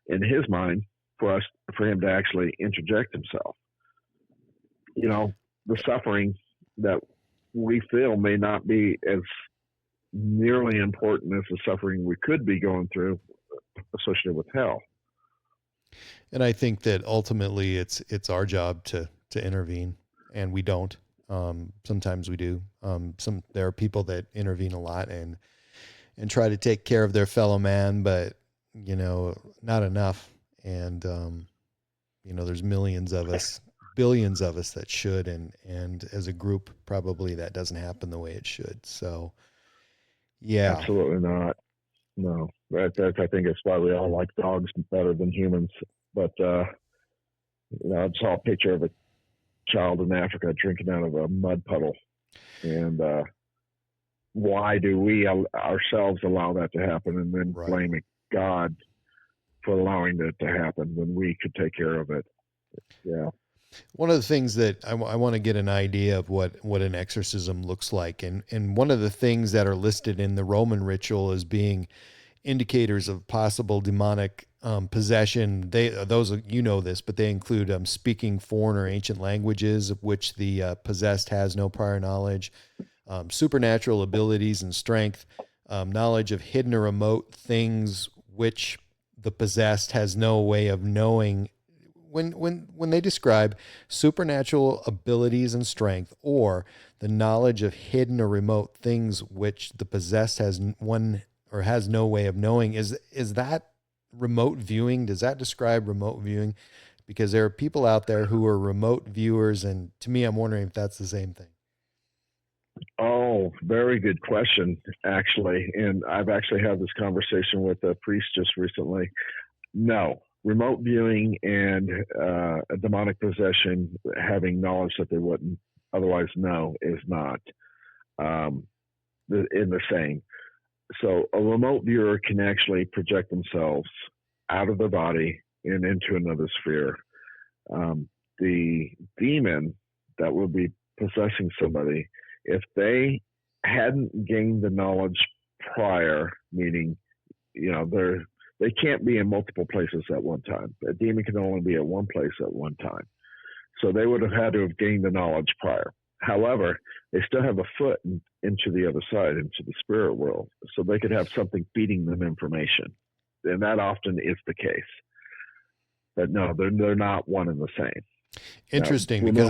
in his mind, for him to actually interject himself? The suffering that we feel may not be as nearly important as the suffering we could be going through associated with hell. And I think that ultimately it's our job to intervene, and we don't. Sometimes we do. There are people that intervene a lot and try to take care of their fellow man, but not enough. And there's millions of us, billions of us that should, and as a group, probably that doesn't happen the way it should. So, yeah, absolutely not. No, I think it's why we all like dogs better than humans. But I saw a picture of a child in Africa drinking out of a mud puddle, and why do we ourselves allow that to happen, and then blaming God for allowing it to happen when we could take care of it? Yeah. One of the things that I want to get an idea of what an exorcism looks like. And one of the things that are listed in the Roman ritual as being indicators of possible demonic possession. Those this, but they include speaking foreign or ancient languages of which the possessed has no prior knowledge, supernatural abilities and strength, knowledge of hidden or remote things which the possessed has no way of knowing. When they describe supernatural abilities and strength, or the knowledge of hidden or remote things which the possessed has no way of knowing, is that remote viewing? Does that describe remote viewing? Because there are people out there who are remote viewers, and to me, I'm wondering if that's the same thing. Oh, very good question, actually. And I've actually had this conversation with a priest just recently. No. Remote viewing and a demonic possession having knowledge that they wouldn't otherwise know is not in the same. So a remote viewer can actually project themselves out of their body and into another sphere. The demon that would be possessing somebody, if they hadn't gained the knowledge prior, meaning, they can't be in multiple places at one time. A demon can only be at one place at one time. So they would have had to have gained the knowledge prior. However, they still have a foot into the other side, into the spirit world. So they could have something feeding them information. And that often is the case. But no, they're not one and the same. Interesting, because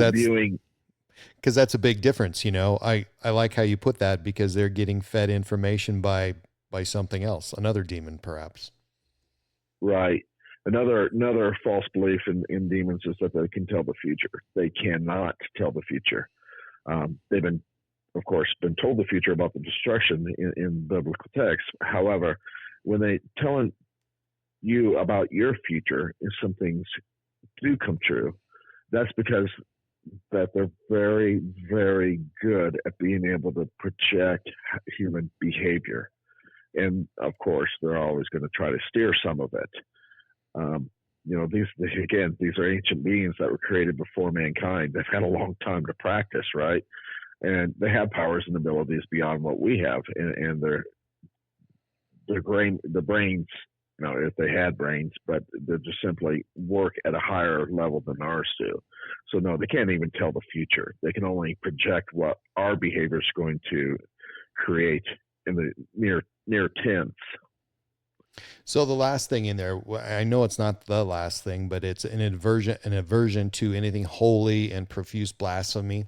that's a big difference. I like how you put that, because they're getting fed information by something else, another demon perhaps. Right. Another false belief in demons is that they can tell the future. They cannot tell the future. They've been told the future about the destruction in biblical texts. However, when they tell you about your future, if some things do come true, that's because that they're very, very good at being able to project human behavior. And of course, they're always going to try to steer some of it. These are ancient beings that were created before mankind. They've had a long time to practice, right? And they have powers and abilities beyond what we have. And the brains, if they had brains, but they just simply work at a higher level than ours do. So no, they can't even tell the future. They can only project what our behavior is going to create in the near tense. So the last thing in there, I know it's not the last thing, but it's an aversion to anything holy and profuse blasphemy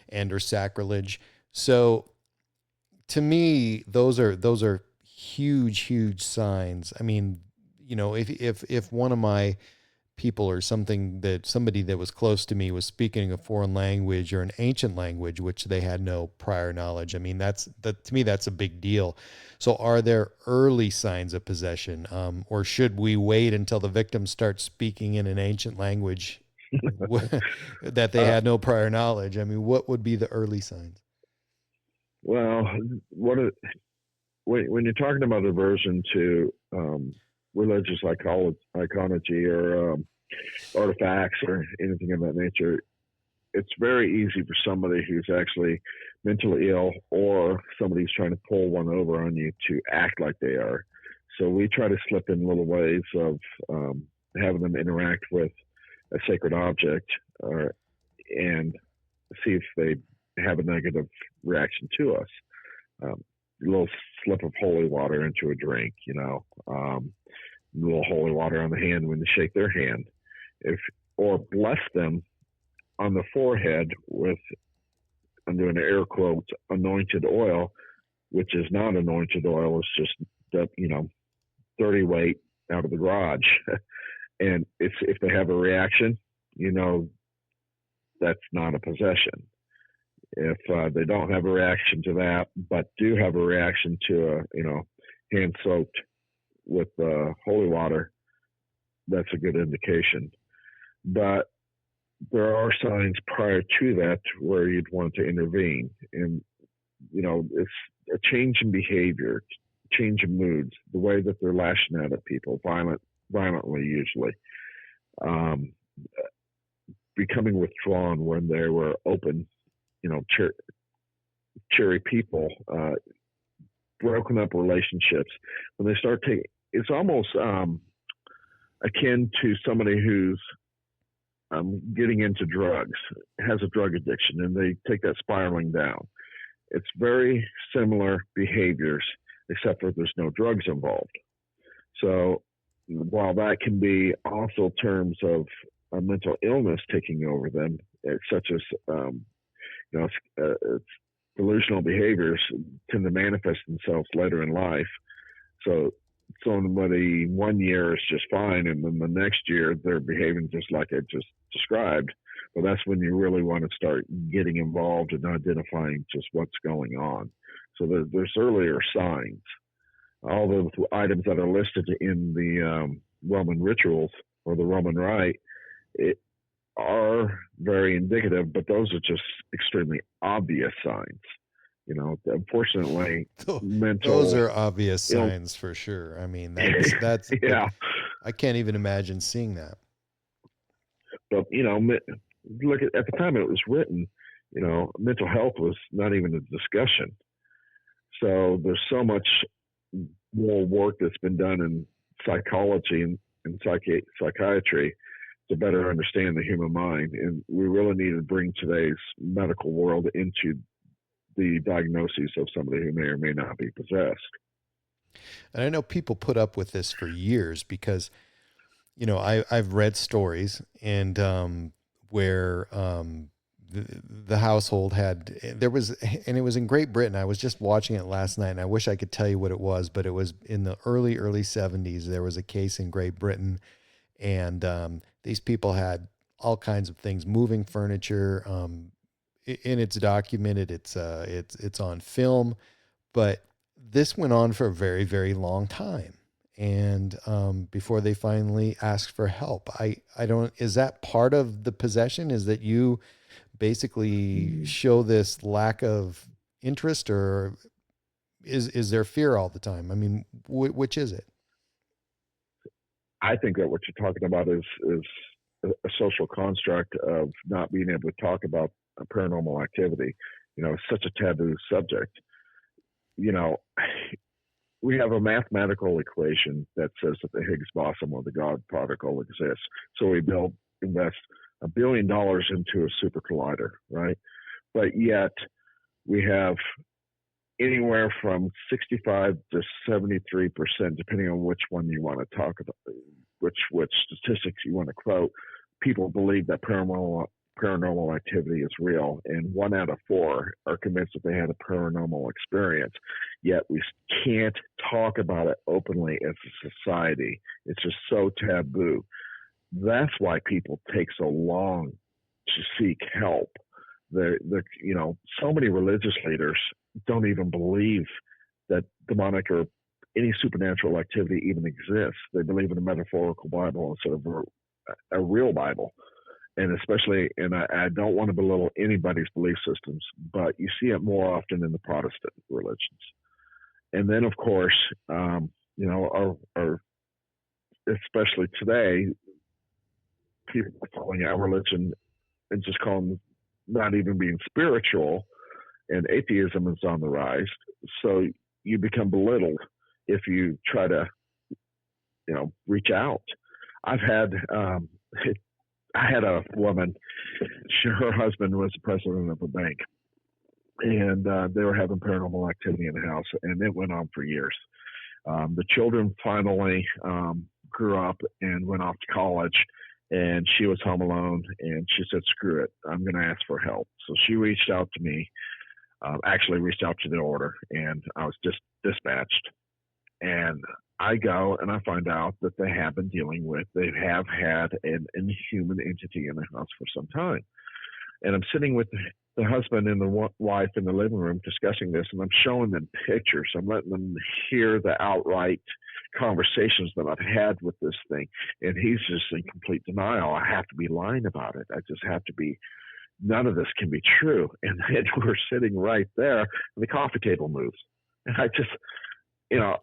and or sacrilege. So to me, those are huge signs. I mean, if one of my people or somebody that was close to me was speaking a foreign language or an ancient language which they had no prior knowledge, I mean, that to me that's a big deal. So are there early signs of possession, or should we wait until the victim starts speaking in an ancient language that they Uh, had no prior knowledge? I mean, what would be the early signs? well, when you're talking about aversion to religious iconology or artifacts or anything of that nature, it's very easy for somebody who's actually mentally ill or somebody who's trying to pull one over on you to act like they are. So we try to slip in little ways of having them interact with a sacred object and see if they have a negative reaction to us. A little slip of holy water into a drink, a little holy water on the hand when they shake their hand, or bless them on the forehead with, I'm doing air quotes, anointed oil, which is not anointed oil. It's just dirty weight out of the garage. And if they have a reaction, that's not a possession. If they don't have a reaction to that, but do have a reaction to hand soaked with holy water, that's a good indication. But there are signs prior to that where you'd want to intervene, and it's a change in behavior, change in moods, the way that they're lashing out at people, violently usually, becoming withdrawn when they were open, cheery people, broken up relationships. When they start taking, it's almost akin to somebody who's getting into drugs, has a drug addiction, and they take that spiraling down. It's very similar behaviors, except for there's no drugs involved. So while that can be also terms of a mental illness taking over them, such as delusional behaviors tend to manifest themselves later in life. So somebody 1 year is just fine, and then the next year they're behaving just like I just described. Well, that's when you really want to start getting involved and identifying just what's going on. So there's earlier signs. All the items that are listed in the Roman rituals or the Roman rite are very indicative, but those are just extremely obvious signs. Unfortunately, Those are obvious Ill- signs for sure. I mean, that's yeah. I can't even imagine seeing that. But look at the time it was written. Mental health was not even a discussion. So there's so much more work that's been done in psychology and psychiatry to better understand the human mind, and we really need to bring today's medical world into the diagnosis of somebody who may or may not be possessed. And I know people put up with this for years because, I've read stories and where the household and it was in Great Britain. I was just watching it last night and I wish I could tell you what it was, but it was in the early 70s. There was a case in Great Britain, and these people had all kinds of things, moving furniture, and it's documented. It's on film, but this went on for a very, very long time. And before they finally asked for help, I don't, is that part of the possession? Is that you basically show this lack of interest, or is there fear all the time? I mean, which is it? I think that what you're talking about is a social construct of not being able to talk about paranormal activity. It's such a taboo subject. We have a mathematical equation that says that the Higgs boson or the God particle exists. So we invest $1 billion into a super collider, right? But yet we have anywhere from 65 to 73%, depending on which one you want to talk about, which statistics you want to quote. People believe that paranormal activity is real, and 1 out of 4 are convinced that they had a paranormal experience. Yet we can't talk about it openly as a society. It's just so taboo. That's why people take so long to seek help. So many religious leaders don't even believe that demonic or any supernatural activity even exists. They believe in a metaphorical Bible instead of a real Bible. And I don't want to belittle anybody's belief systems, but you see it more often in the Protestant religions. And then, of course, our especially today, people are following our religion and just call them not even being spiritual, and atheism is on the rise. So you become belittled if you try to, reach out. I had a woman, her husband was the president of a bank, and they were having paranormal activity in the house, and it went on for years. The children finally grew up and went off to college, and she was home alone, and she said, screw it, I'm going to ask for help. So she reached out to me, actually reached out to the order, and I was just dispatched. And I go and I find out that they have had an inhuman entity in the house for some time. And I'm sitting with the husband and the wife in the living room discussing this, and I'm showing them pictures. I'm letting them hear the outright conversations that I've had with this thing. And he's just in complete denial. I have to be lying about it. I just have to be, none of this can be true. And then we're sitting right there, and the coffee table moves. And I just, wow.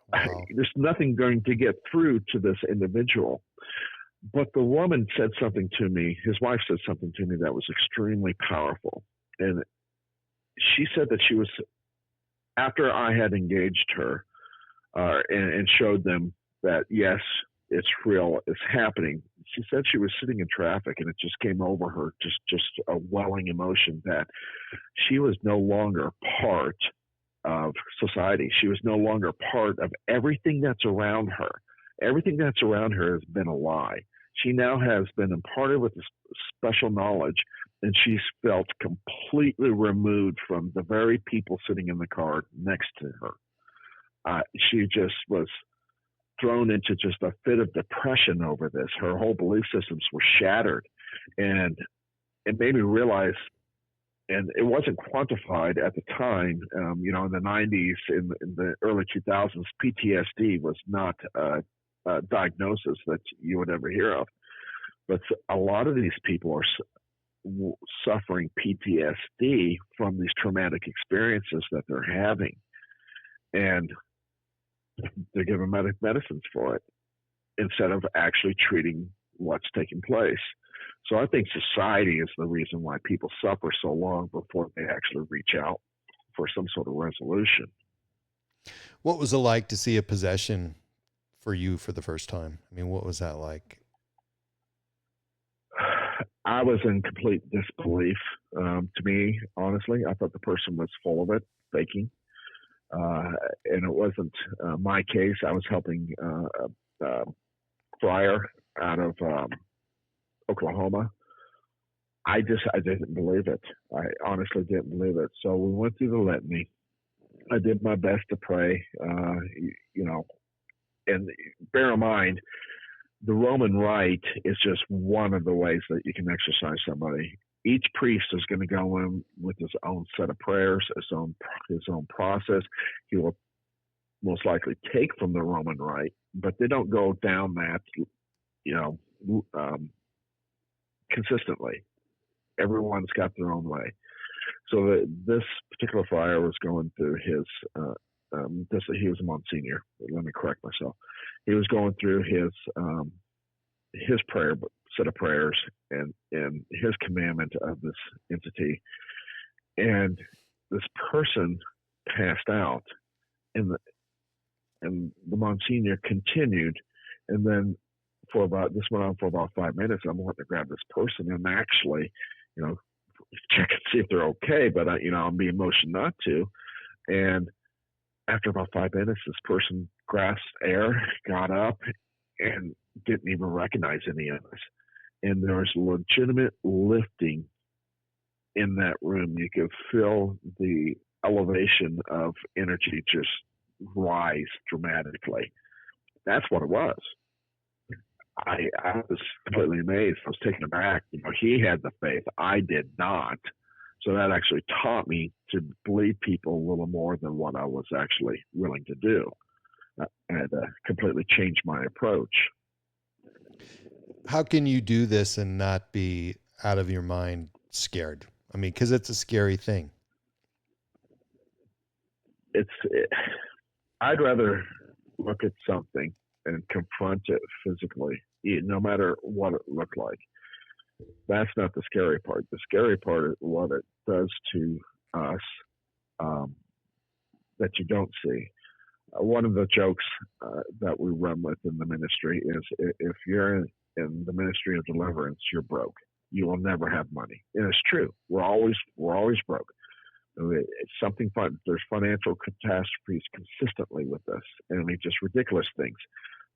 There's nothing going to get through to this individual. But the woman said something to me, his wife said something to me that was extremely powerful. And she said that she was, after I had engaged her and showed them that, yes, it's real, it's happening, she said she was sitting in traffic and it just came over her, just a welling emotion that she was no longer part of society. She was no longer part of everything that's around her. Everything that's around her has been a lie. She now has been imparted with this special knowledge, and she's felt completely removed from the very people sitting in the car next to her. She just was thrown into just a fit of depression over this. Her whole belief systems were shattered, and it made me realize, and it wasn't quantified at the time, in the 90s, in the early 2000s, PTSD was not a diagnosis that you would ever hear of. But a lot of these people are suffering PTSD from these traumatic experiences that they're having. And they're given medicines for it instead of actually treating what's taking place. So I think society is the reason why people suffer so long before they actually reach out for some sort of resolution. What was it like to see a possession for you for the first time? I mean, what was that like? I was in complete disbelief. To me, honestly, I thought the person was full of it, faking. And it wasn't my case. I was helping a friar out of Oklahoma. I didn't believe it. I honestly didn't believe it. So we went through the litany. I did my best to pray, and bear in mind, the Roman rite is just one of the ways that you can exorcise somebody. Each priest is going to go in with his own set of prayers, his own process. He will most likely take from the Roman rite, but they don't go down that, consistently. Everyone's got their own way. So this particular friar was going through his, he was a Monsignor. Let me correct myself. He was going through his prayer set of prayers and his commandment of this entity, and this person passed out, and the Monsignor continued, and then this went on for about 5 minutes. I'm wanting to grab this person and actually, check and see if they're okay, but I'm being motioned not to, and after about 5 minutes, this person grasped air, got up, and didn't even recognize any of us. And there was legitimate lifting in that room. You could feel the elevation of energy just rise dramatically. That's what it was. I was completely amazed. I was taken aback. He had the faith. I did not. So that actually taught me to believe people a little more than what I was actually willing to do. And completely changed my approach. How can you do this and not be out of your mind scared? I mean, because it's a scary thing. I'd rather look at something and confront it physically, no matter what it looked like. That's not the scary part. The scary part is what it does to us that you don't see. One of the jokes that we run with in the ministry is if you're in the ministry of deliverance, you're broke. You will never have money. And it's true. We're always broke. It's something fun. There's financial catastrophes consistently with this. And I mean, just ridiculous things.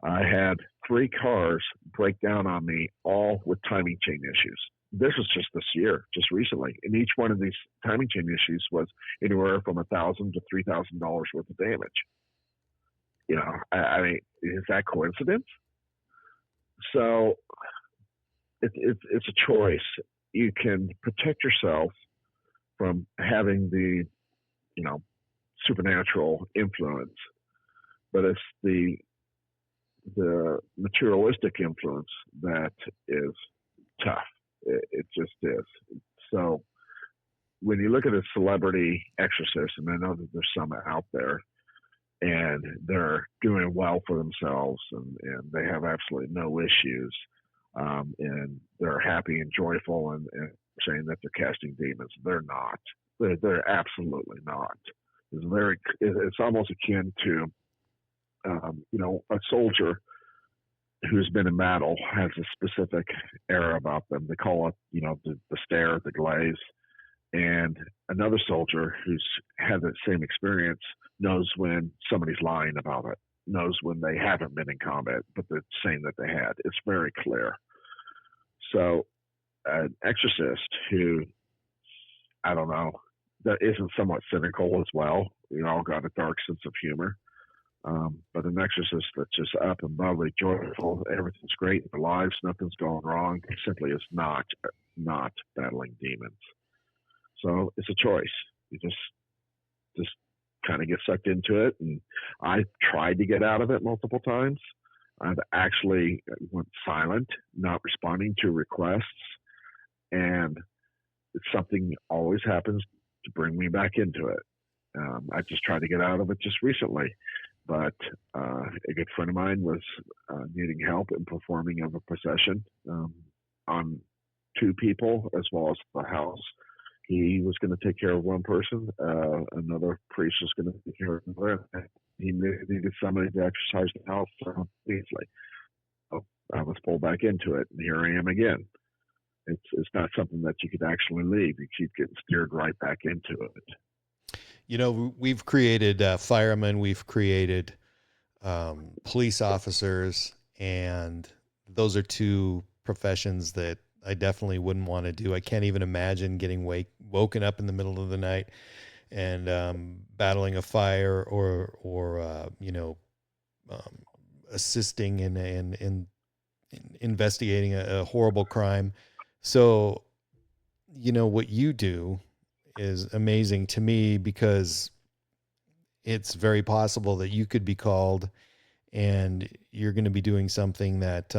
I had 3 cars break down on me, all with timing chain issues. This was just this year, just recently. And each one of these timing chain issues was anywhere from $1,000 to $3,000 worth of damage. I mean, is that coincidence? So it's a choice. You can protect yourself from having the, supernatural influence, but it's the materialistic influence that is tough. It just is. So when you look at a celebrity exorcist, and I know that there's some out there, and they're doing well for themselves, and they have absolutely no issues, and they're happy and joyful and saying that they're casting demons. They're not. They're absolutely not. It's almost akin to, a soldier who's been in battle has a specific air about them. They call it, the stare, the glaze. And another soldier who's had that same experience knows when somebody's lying about it, knows when they haven't been in combat, but they're saying that they had. It's very clear. So an exorcist who, I don't know, that isn't somewhat cynical as well, got a dark sense of humor. But an exorcist that's just up and bubbly, joyful, everything's great in their lives, nothing's going wrong, simply is not battling demons. So it's a choice. You just kind of get sucked into it. And I tried to get out of it multiple times. I've actually went silent, not responding to requests. And it's something always happens to bring me back into it. I just tried to get out of it just recently. But a good friend of mine was needing help in performing of a possession on 2 people as well as the house. He was going to take care of one person. Another priest was going to take care of another. He needed somebody to exercise the house easily. So I was pulled back into it, and here I am again. It's not something that you could actually leave. You keep getting steered right back into it. We've created firemen, we've created police officers, and those are 2 professions that I definitely wouldn't want to do. I can't even imagine getting woken up in the middle of the night and battling a fire or assisting in investigating a horrible crime. So, what you do is amazing to me, because it's very possible that you could be called and you're going to be doing something that,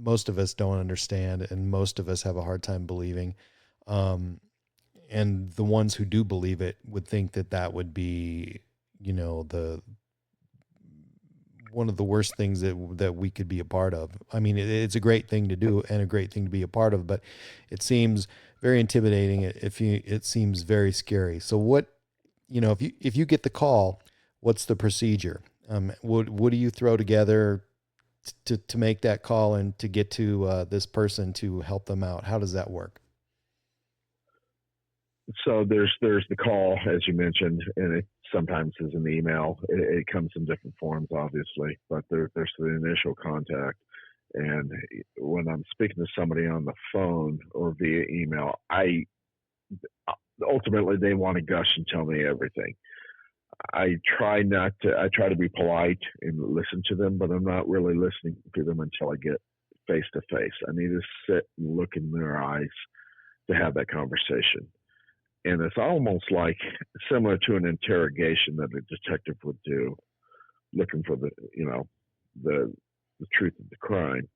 most of us don't understand, and most of us have a hard time believing. And the ones who do believe it would think that would be, one of the worst things that we could be a part of. I mean, it's a great thing to do and a great thing to be a part of, but it seems very intimidating. It seems very scary. So what, if you get the call, what's the procedure? What do you throw together to make that call and to get to this person to help them out? How does that work? So there's the call, as you mentioned, and it sometimes is an email. It comes in different forms, obviously, but there's the initial contact. And when I'm speaking to somebody on the phone or via email, I ultimately they want to gush and tell me everything. I try to be polite and listen to them, but I'm not really listening to them until I get face to face. I need to sit and look in their eyes to have that conversation. And it's almost like similar to an interrogation that a detective would do, looking for the truth of the crime,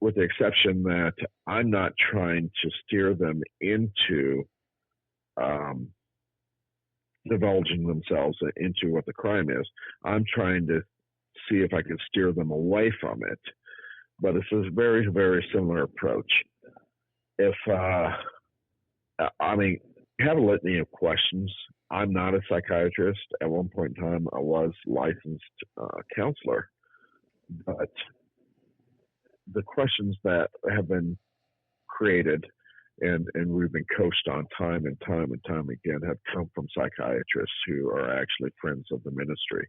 with the exception that I'm not trying to steer them into divulging themselves into what the crime is. I'm trying to see if I can steer them away from it. But it's a very, very similar approach. If have a litany of questions. I'm not a psychiatrist. At one point in time, I was licensed counselor, but the questions that have been created and we've been coached on time and time again have come from psychiatrists who are actually friends of the ministry.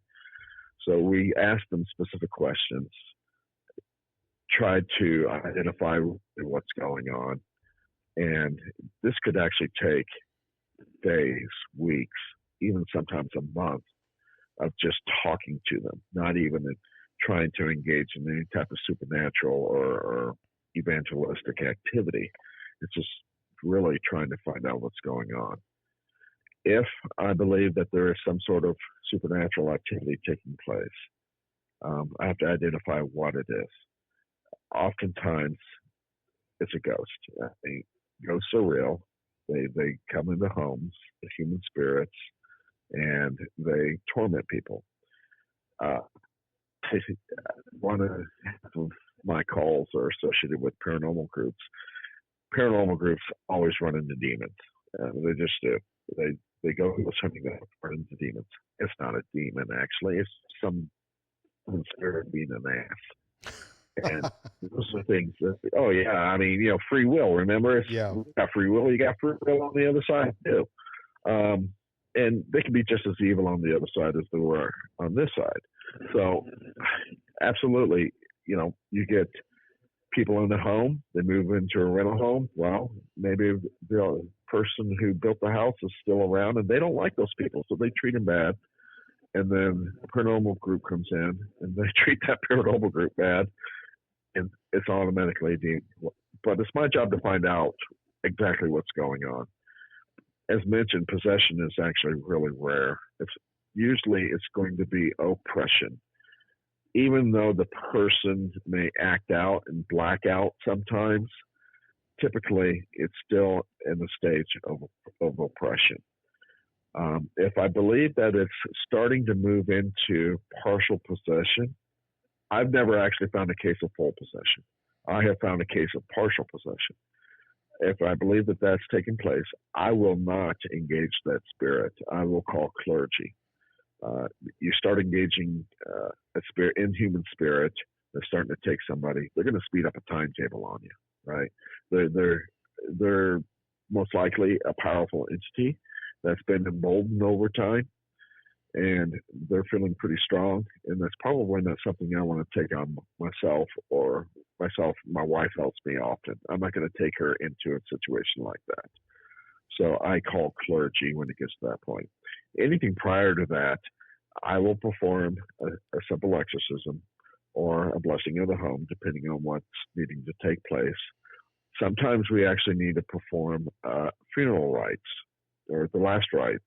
So we ask them specific questions, try to identify what's going on, and this could actually take days, weeks, even sometimes a month of just talking to them, not even trying to engage in any type of supernatural or evangelistic activity. It's just really trying to find out what's going on. If I believe that there is some sort of supernatural activity taking place, I have to identify what it is. Oftentimes, it's a ghost. Ghosts are real. They come into homes, the human spirits, and they torment people. One of my calls are associated with paranormal groups. Paranormal groups always run into demons. They just do. They go hunting and run into demons. It's not a demon, actually. It's some spirit being an ass. And those are things that, free will, remember? You got free will, you got free will on the other side, too. And they can be just as evil on the other side as they were on this side. So, absolutely, you get people in the home, they move into a rental home. Well, maybe the person who built the house is still around and they don't like those people, so they treat them bad. And then a paranormal group comes in and they treat that paranormal group bad, and it's automatically deemed. But it's my job to find out exactly what's going on. As mentioned, possession is actually really rare. Usually it's going to be oppression. Even though the person may act out and black out sometimes, typically it's still in the stage of oppression. If I believe that it's starting to move into partial possession, I've never actually found a case of full possession. I have found a case of partial possession. If I believe that that's taking place, I will not engage that spirit. I will call clergy. You start engaging a spirit, inhuman spirit that's starting to take somebody, they're going to speed up a timetable on you, right? They're most likely a powerful entity that's been emboldened over time, and they're feeling pretty strong. And that's probably not something I want to take on myself. My wife helps me often. I'm not going to take her into a situation like that. So I call clergy when it gets to that point. Anything prior to that, I will perform a simple exorcism or a blessing of the home, depending on what's needing to take place. Sometimes we actually need to perform funeral rites or the last rites.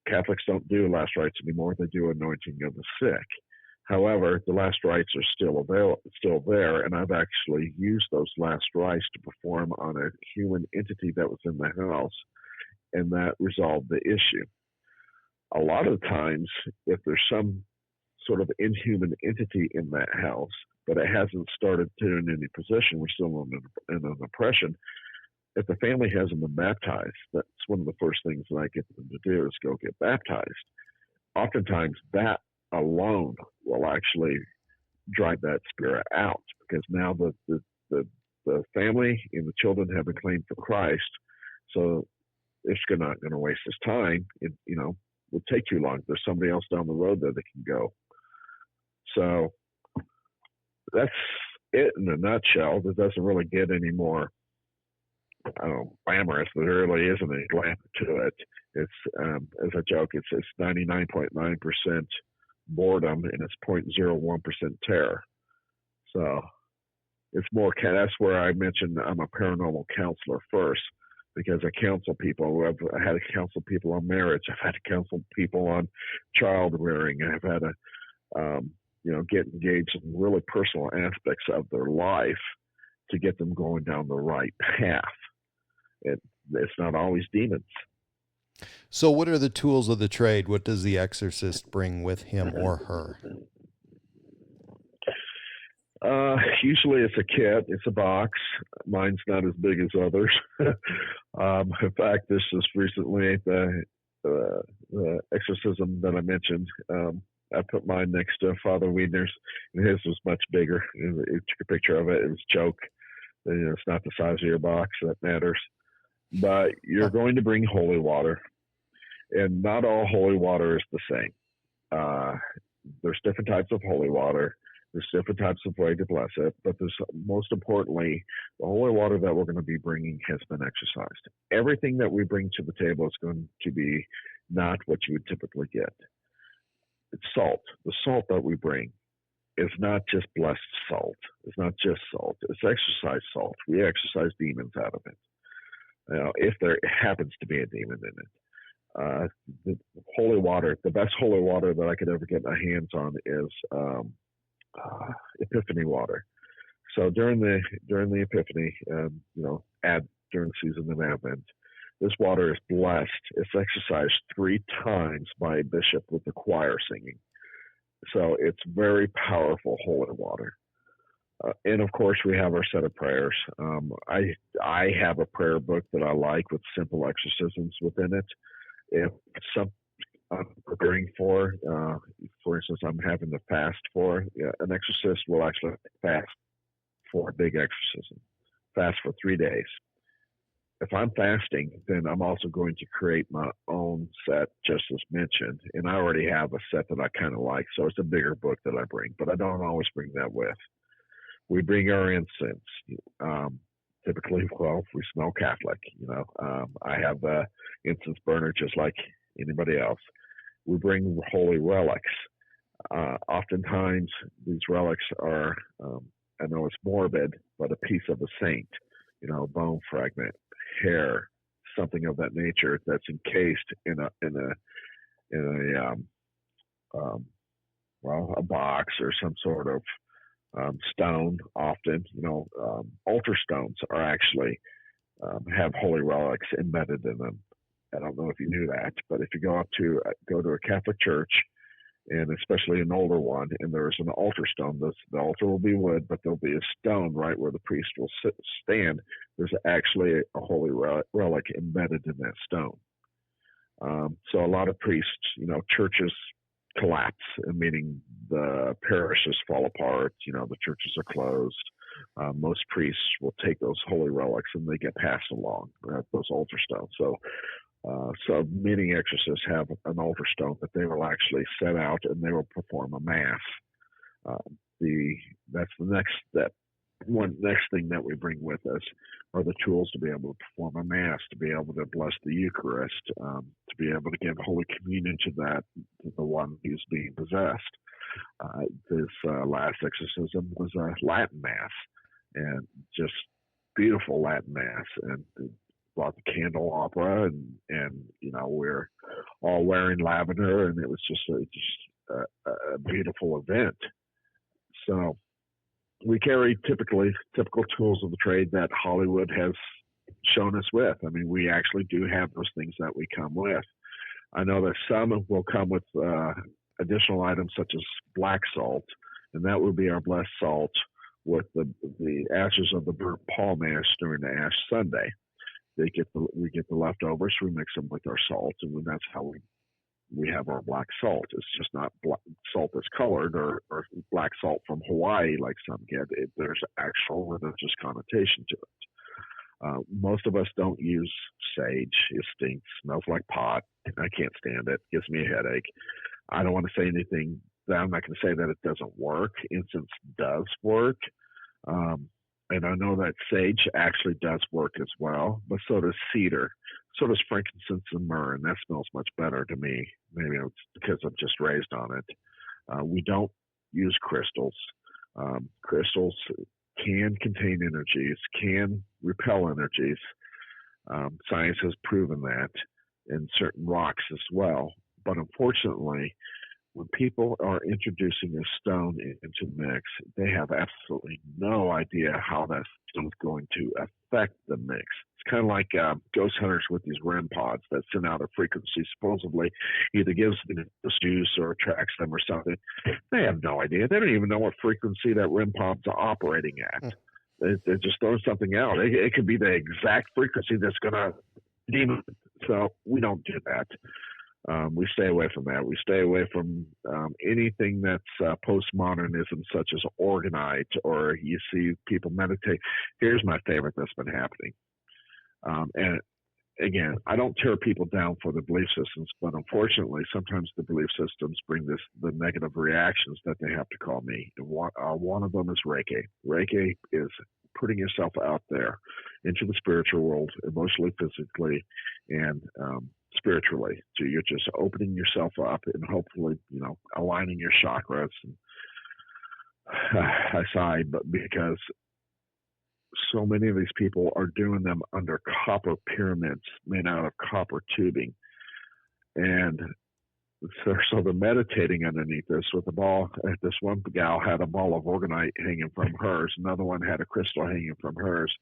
Catholics don't do last rites anymore. They do anointing of the sick. However, the last rites are still there, and I've actually used those last rites to perform on a human entity that was in the house, and that resolved the issue. A lot of times, if there's some sort of inhuman entity in that house, but it hasn't started doing any possession, we're still in an oppression. If the family hasn't been baptized, that's one of the first things that I get them to do is go get baptized. Oftentimes, that alone will actually drive that spirit out, because now the family and the children have been claimed for Christ. So it's not going to waste his time. It will take too long. There's somebody else down the road that can go. So that's it in a nutshell. It doesn't really get any more glamorous. There really isn't any glamour to it. It's as a joke. It's 99.9% boredom and it's 0.01% terror. So it's more. That's where I mentioned I'm a paranormal counselor first, because I counsel people. I've had to counsel people on marriage. I've had to counsel people on child rearing. I've had to get engaged in really personal aspects of their life to get them going down the right path. It's not always demons. So what are the tools of the trade? What does the exorcist bring with him or her? Usually it's a kit. It's a box. Mine's not as big as others. In fact, this is recently the exorcism that I mentioned. I put mine next to Father Wiedner's, and his was much bigger. It took a picture of it. It was a joke. It's not the size of your box that matters. But you're going to bring holy water, and not all holy water is the same. There's different types of holy water. There's different types of way to bless it, but there's most importantly, the holy water that we're going to be bringing has been exorcised. Everything that we bring to the table is going to be not what you would typically get. It's salt. The salt that we bring is not just blessed salt. It's not just salt. It's exorcised salt. We exorcise demons out of it. If there happens to be a demon in it. The holy water, the best holy water that I could ever get my hands on is Epiphany water. So during the Epiphany, during the season of Advent, this water is blessed. It's exorcised 3 times by a bishop with the choir singing. So it's very powerful holy water. And of course, we have our set of prayers. I have a prayer book that I like with simple exorcisms within it. If some I'm preparing for instance, I'm having to fast for an exorcist will actually fast for a big exorcism, fast for 3 days. If I'm fasting, then I'm also going to create my own set, just as mentioned, and I already have a set that I kind of like, so it's a bigger book that I bring, but I don't always bring that with. We bring our incense. Typically, we smell Catholic. I have the incense burner just like anybody else. We bring holy relics. Oftentimes, these relics are, I know it's morbid, but a piece of a saint, a bone fragment, hair, something of that nature that's encased in a box or some sort of stone. Often, altar stones are actually have holy relics embedded in them. I don't know if you knew that, but if you go to a Catholic church, and especially an older one, and there's an altar stone, the altar will be wood, but there'll be a stone right where the priest will stand. There's actually a holy relic embedded in that stone. So a lot of priests, churches collapse, meaning the parishes fall apart, the churches are closed. Most priests will take those holy relics and they get passed along, those altar stones. So many exorcists have an altar stone that they will actually set out and they will perform a mass. That's the next step. One next thing that we bring with us are the tools to be able to perform a mass, to be able to bless the Eucharist, to be able to give Holy Communion to the one who's being possessed. This last exorcism was a Latin mass, and just beautiful Latin mass, and brought the candelabra, and we're all wearing lavender, and it was just a beautiful event. So we carry typical tools of the trade that Hollywood has shown us with. I mean, we actually do have those things that we come with. I know that some will come with additional items such as black salt, and that would be our blessed salt with the ashes of the burnt palm ash during the Ash Sunday. We get the leftovers, we mix them with our salt, and that's how we have our black salt. It's just not black salt that's colored or black salt from Hawaii like some get. There's actual religious connotation to Most of us don't use sage. It stinks, smells like pot. I can't stand it. Gives me a headache. I don't want to say anything. I'm not going to say that it doesn't work. Incense does work. And I know that sage actually does work as well, but so does cedar. So does frankincense and myrrh, and that smells much better to me. Maybe it's because I'm just raised on it. We don't use crystals. Crystals can contain energies, can repel energies. Science has proven that in certain rocks as well. But unfortunately, when people are introducing a stone into the mix, they have absolutely no idea how that stone is going to affect the mix. It's kind of like ghost hunters with these REM pods that send out a frequency supposedly either gives them the juice or attracts them or something. They have no idea. They don't even know what frequency that REM pod's operating at. They're just throwing something out. It could be the exact frequency that's going to demon. So we don't do that. We stay away from that. We stay away from anything that's postmodernism, such as orgonite, or you see people meditate. Here's my favorite that's been happening. And again, I don't tear people down for their belief systems, but unfortunately, sometimes the belief systems bring the negative reactions that they have to call me. And one of them is Reiki. Reiki is putting yourself out there into the spiritual world, emotionally, physically, and spiritually. So you're just opening yourself up and hopefully, aligning your chakras. And I sigh, but because so many of these people are doing them under copper pyramids made out of copper tubing. And so they're meditating underneath this with a ball. This one gal had a ball of orgonite hanging from hers. Another one had a crystal hanging from hers.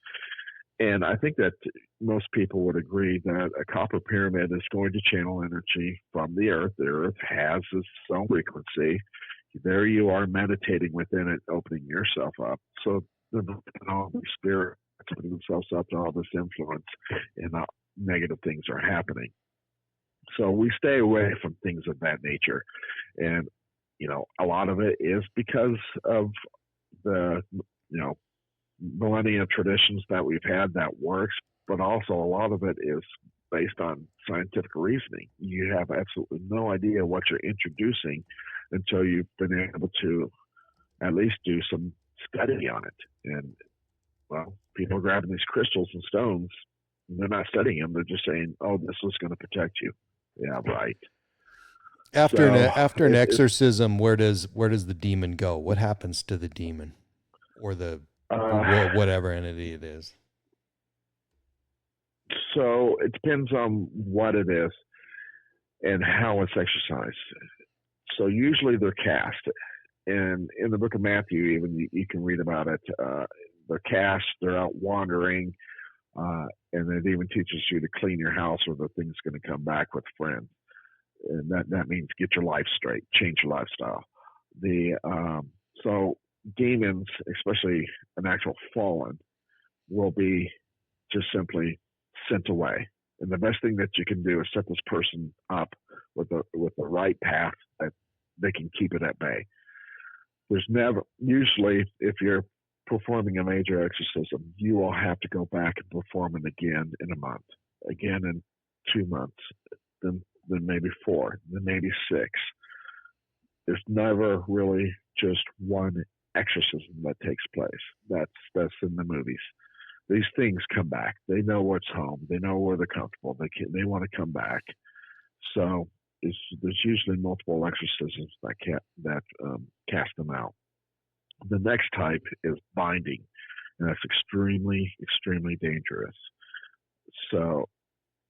And I think that most people would agree that a copper pyramid is going to channel energy from the earth. The earth has its own frequency. There you are meditating within it, opening yourself up. So all the spirits opening themselves up to all this influence, and negative things are happening. So we stay away from things of that nature. And, a lot of it is because of the, millennia traditions that we've had that works, but also a lot of it is based on scientific reasoning. You have absolutely no idea what you're introducing until you've been able to at least do some study on it. And, well, people are grabbing these crystals and stones, and they're not studying them. They're just saying, oh, this was going to protect you. Yeah, right. After an exorcism, where does the demon go? What happens to the demon or the whatever entity it is? So it depends on what it is and how it's exercised. So usually they're cast. And in the book of Matthew, even you can read about it. They're cast, they're out wandering, and it even teaches you to clean your house or the thing's going to come back with friends. And that means get your life straight, change your lifestyle. So demons, especially an actual fallen, will be just simply sent away. And the best thing that you can do is set this person up with the right path that they can keep it at bay. There's never, usually if you're performing a major exorcism, you will have to go back and perform it again in a month, again in 2 months, then maybe 4, then maybe 6. There's never really just one exorcism that takes place. That's in the movies. These things come back. They know what's home. They know where they're comfortable. They want to come back. So there's usually multiple exorcisms that cast them out. The next type is binding, and that's extremely, extremely dangerous. So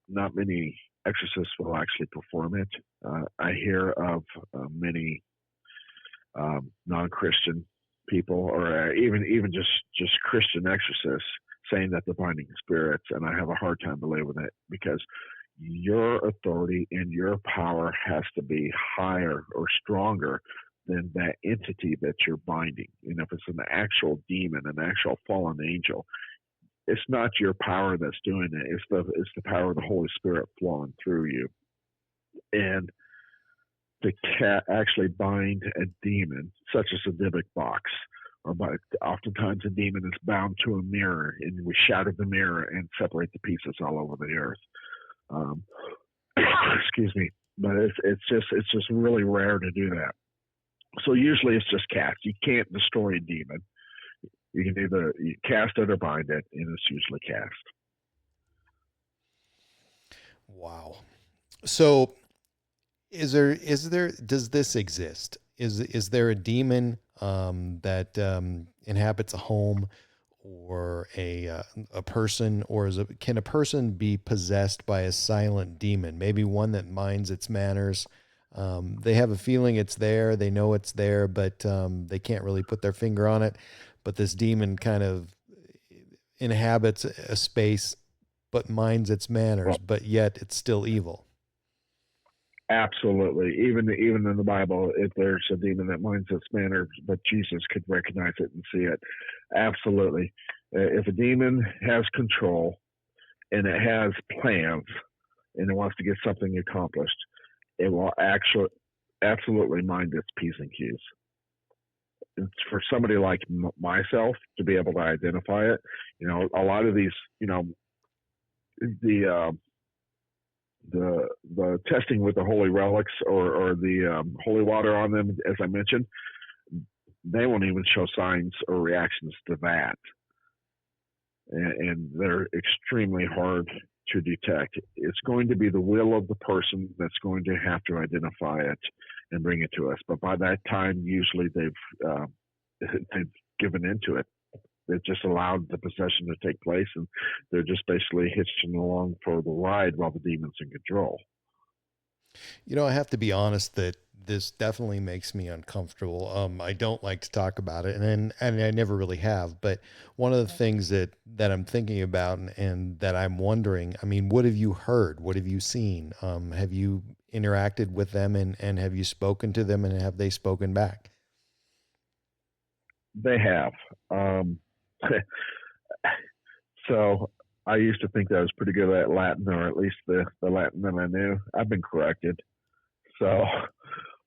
not many exorcists will actually perform it. I hear of many non-Christian people, or even just Christian exorcists, saying that they're binding spirits, and I have a hard time believing it, because your authority and your power has to be higher or stronger than that entity that you're binding. And if it's an actual demon, an actual fallen angel, it's not your power that's doing it. It's the power of the Holy Spirit flowing through you. And to actually bind a demon, such as a Dybbuk box or by oftentimes a demon is bound to a mirror, and we shatter the mirror and separate the pieces all over the earth. Um, excuse me, but it's just really rare to do that. So usually it's just cast. You can't destroy a demon. You can either cast it or bind it, and it's usually cast. Wow. So does this exist? Is there a demon that inhabits a home or a person, or can a person be possessed by a silent demon? Maybe one that minds its manners. They have a feeling it's there, they know it's there, but they can't really put their finger on it. But this demon kind of inhabits a space, but minds its manners, Well, but yet it's still evil. absolutely. Even in the Bible, if there's a demon that minds its manners, but Jesus could recognize it and see it. Absolutely. If a demon has control and it has plans and it wants to get something accomplished, it will absolutely mind its P's and Q's. It's for somebody like myself to be able to identify it. A lot of these, the testing with the holy relics or the holy water on them, as I mentioned, they won't even show signs or reactions to that, and they're extremely hard to detect. It's going to be the will of the person that's going to have to identify it and bring it to us. But by that time, usually they've given into it. They've just allowed the possession to take place, and they're just basically hitching along for the ride while the demon's in control. I have to be honest that this definitely makes me uncomfortable. I don't like to talk about it, and I never really have. But one of the things that I'm thinking about and that I'm wondering, I mean, what have you heard? What have you seen? Have you interacted with them, and have you spoken to them, and have they spoken back? They have. So I used to think that I was pretty good at Latin, or at least the Latin that I knew. I've been corrected. So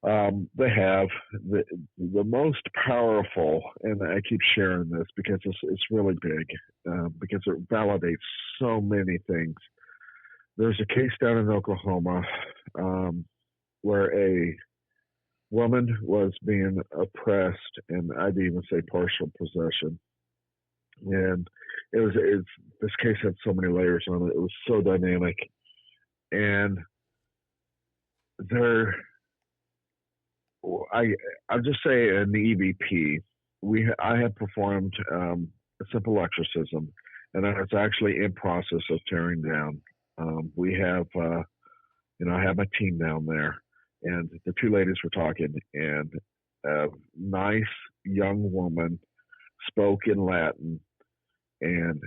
they have the most powerful, and I keep sharing this because it's really big, because it validates so many things. There's a case down in Oklahoma where a woman was being oppressed, and I'd even say partial possession. And this case had so many layers on it. It was so dynamic, and I'll just say in the EVP, I had performed a simple exorcism, and I was actually in process of tearing down. We have, I have my team down there, and the two ladies were talking, and a nice young woman spoke in Latin, and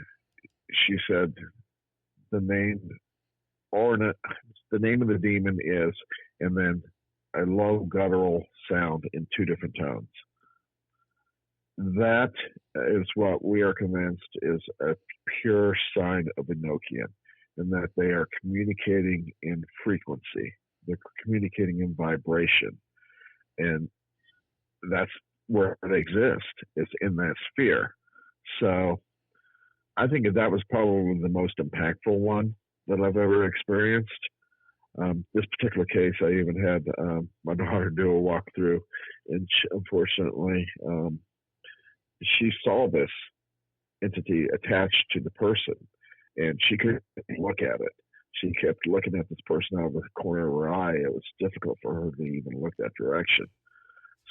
she said the name of the demon is, and then a low guttural sound in two different tones. That is what we are convinced is a pure sign of Enochian, and that they are communicating in frequency. They're communicating in vibration, and that's where they exist, is in that sphere. So I think that was probably the most impactful one that I've ever experienced. This particular case, I even had my daughter do a walkthrough, and unfortunately, she saw this entity attached to the person, and she couldn't look at it. She kept looking at this person out of the corner of her eye. It was difficult for her to even look that direction.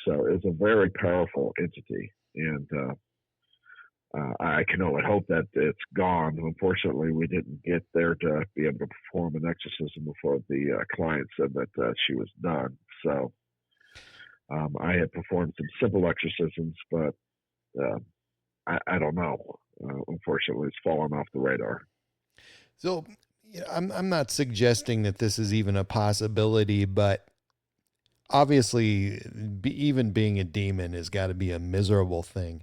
So it's a very powerful entity, and I can only hope that it's gone. Unfortunately, we didn't get there to be able to perform an exorcism before the client said that she was done. So I had performed some simple exorcisms, but I don't know. Unfortunately, it's fallen off the radar. So I'm not suggesting that this is even a possibility, but obviously, even being a demon has got to be a miserable thing.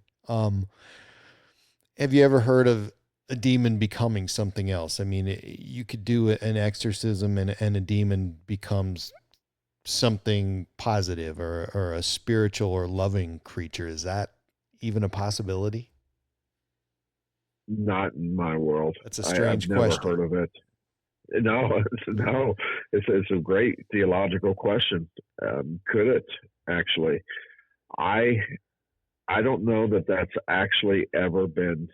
Have you ever heard of a demon becoming something else? I mean, you could do an exorcism and a demon becomes something positive or a spiritual or loving creature. Is that even a possibility? Not in my world. That's a I've strange never question. heard of it. No, no, it's a great theological question. Could it actually? I I don't know that that's actually ever been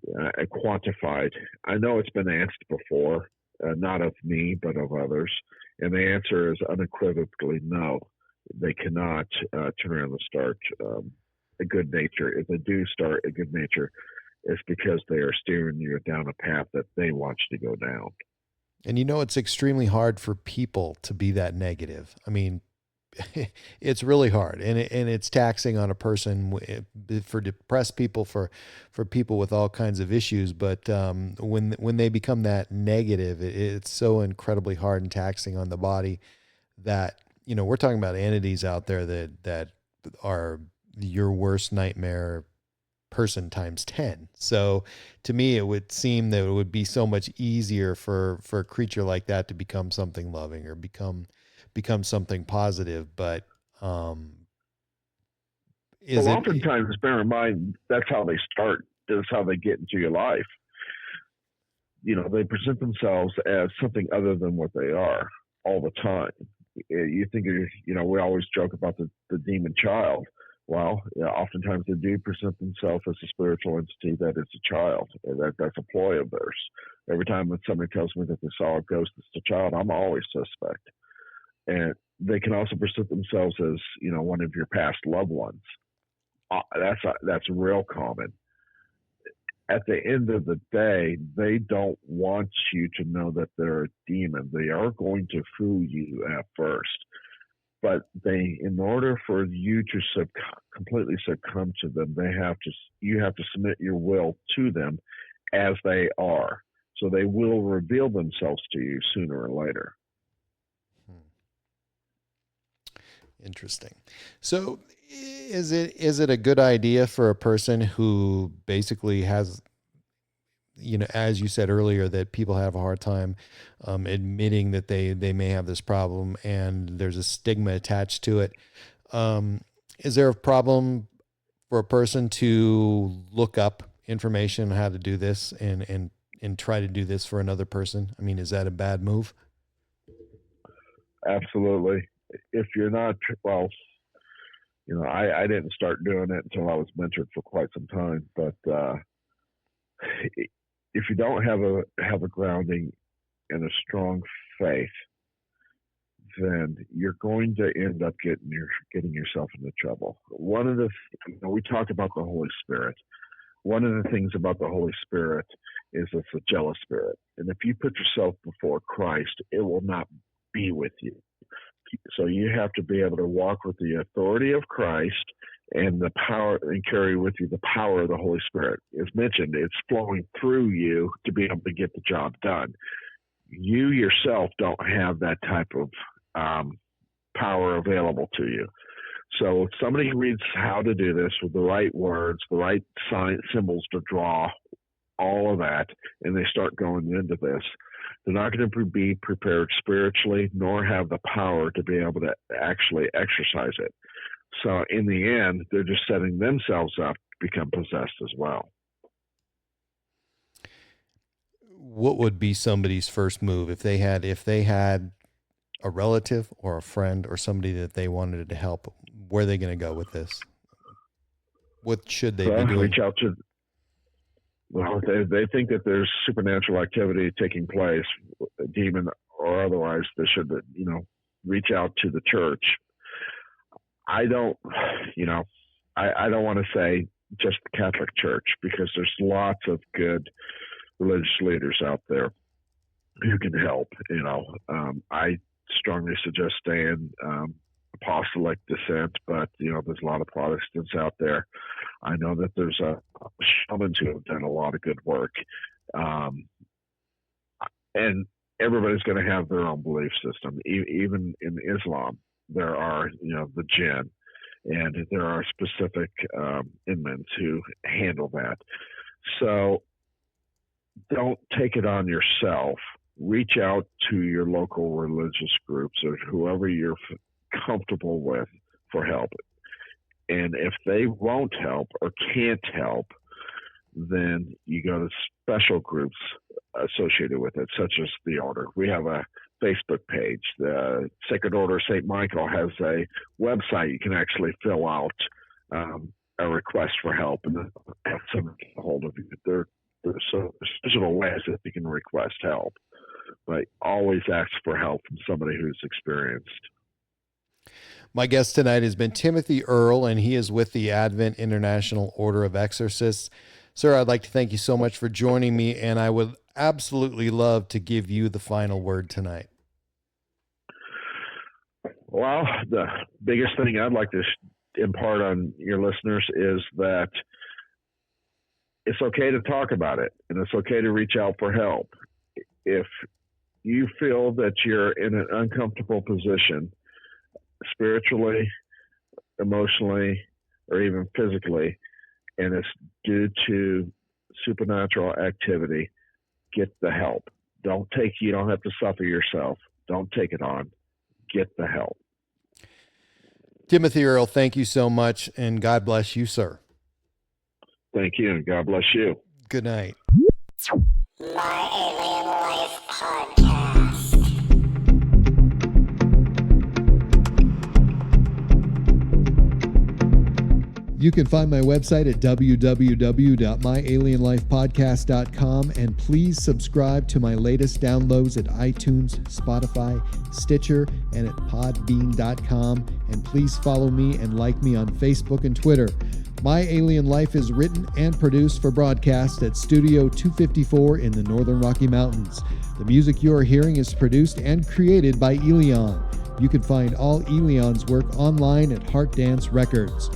quantified. I know it's been asked before, not of me, but of others, and the answer is unequivocally no. They cannot turn around and start a good nature. If they do start a good nature, it's because they are steering you down a path that they want you to go down. And it's extremely hard for people to be that negative. I mean, it's really hard, and it's taxing on a person for depressed people, for people with all kinds of issues. But when they become that negative, it's so incredibly hard and taxing on the body that we're talking about entities out there that are your worst nightmare person times 10. So to me, it would seem that it would be so much easier for a creature like that to become something loving or become something positive. But is well, it oftentimes, bear in mind, that's how they start. That's how they get into your life. They present themselves as something other than what they are all the time. You think, we always joke about the demon child. Well, oftentimes they do present themselves as a spiritual entity that is a child. That's a ploy of theirs. Every time that somebody tells me that they saw a ghost that's a child, I'm always suspect. And they can also present themselves as, one of your past loved ones. That's real common. At the end of the day, they don't want you to know that they're a demon. They are going to fool you at first. But in order for you to completely succumb to them, you have to submit your will to them as they are. So they will reveal themselves to you sooner or later. Interesting. So is it a good idea for a person who basically has, as you said earlier, that people have a hard time admitting that they may have this problem and there's a stigma attached to it. Is there a problem for a person to look up information on how to do this and try to do this for another person? I mean, is that a bad move? Absolutely. If you're not, well, I didn't start doing it until I was mentored for quite some time, but if you don't have a grounding and a strong faith, then you're going to end up getting yourself into trouble. One of we talked about the Holy Spirit. One of the things about the Holy Spirit is it's a jealous spirit, and if you put yourself before Christ, it will not be with you. So you have to be able to walk with the authority of Christ and the power, and carry with you the power of the Holy Spirit. As mentioned, it's flowing through you to be able to get the job done. You yourself don't have that type of power available to you. So if somebody reads how to do this with the right words, the right symbols to draw, all of that, and they start going into this, they're not going to be prepared spiritually, nor have the power to be able to actually exercise it. So in the end, they're just setting themselves up to become possessed as well. What would be somebody's first move if they had a relative or a friend or somebody that they wanted to help? Where are they going to go with this? What should they be doing? Reach out to. Well, they think that there's supernatural activity taking place, demon or otherwise. They should, reach out to the church. I don't want to say just the Catholic Church, because there's lots of good religious leaders out there who can help. I strongly suggest staying apostolic descent, but there's a lot of Protestants out there. I know that there's shamans who have done a lot of good work, and everybody's going to have their own belief system. Even in Islam, there are the jinn, and there are specific imams who handle that. So don't take it on yourself. Reach out to your local religious groups or whoever you're comfortable with for help. And if they won't help or can't help, then you go to special groups associated with it, such as the Order. We have a Facebook page. The Sacred Order of St. Michael has a website. You can actually fill out a request for help and then have someone get a hold of you. There's digital ways that you can request help, but always ask for help from somebody who's experienced. My guest tonight has been Timothy Earl, and he is with the Advent International Order of Exorcists. Sir, I'd like to thank you so much for joining me, and I would absolutely love to give you the final word tonight. Well, the biggest thing I'd like to impart on your listeners is that it's okay to talk about it, and it's okay to reach out for help. If you feel that you're in an uncomfortable position, spiritually, emotionally, or even physically, and it's due to supernatural activity, get the help. You don't have to suffer yourself. Don't take it on. Get the help. Timothy Earl, thank you so much, and God bless you, sir. Thank you, and God bless you. Good night. My Alien Life Podcast. You can find my website at www.myalienlifepodcast.com, and please subscribe to my latest downloads at iTunes, Spotify, Stitcher, and at podbean.com. And please follow me and like me on Facebook and Twitter. My Alien Life is written and produced for broadcast at Studio 254 in the Northern Rocky Mountains. The music you are hearing is produced and created by ELEON. You can find all ELEON's work online at Heart Dance Records.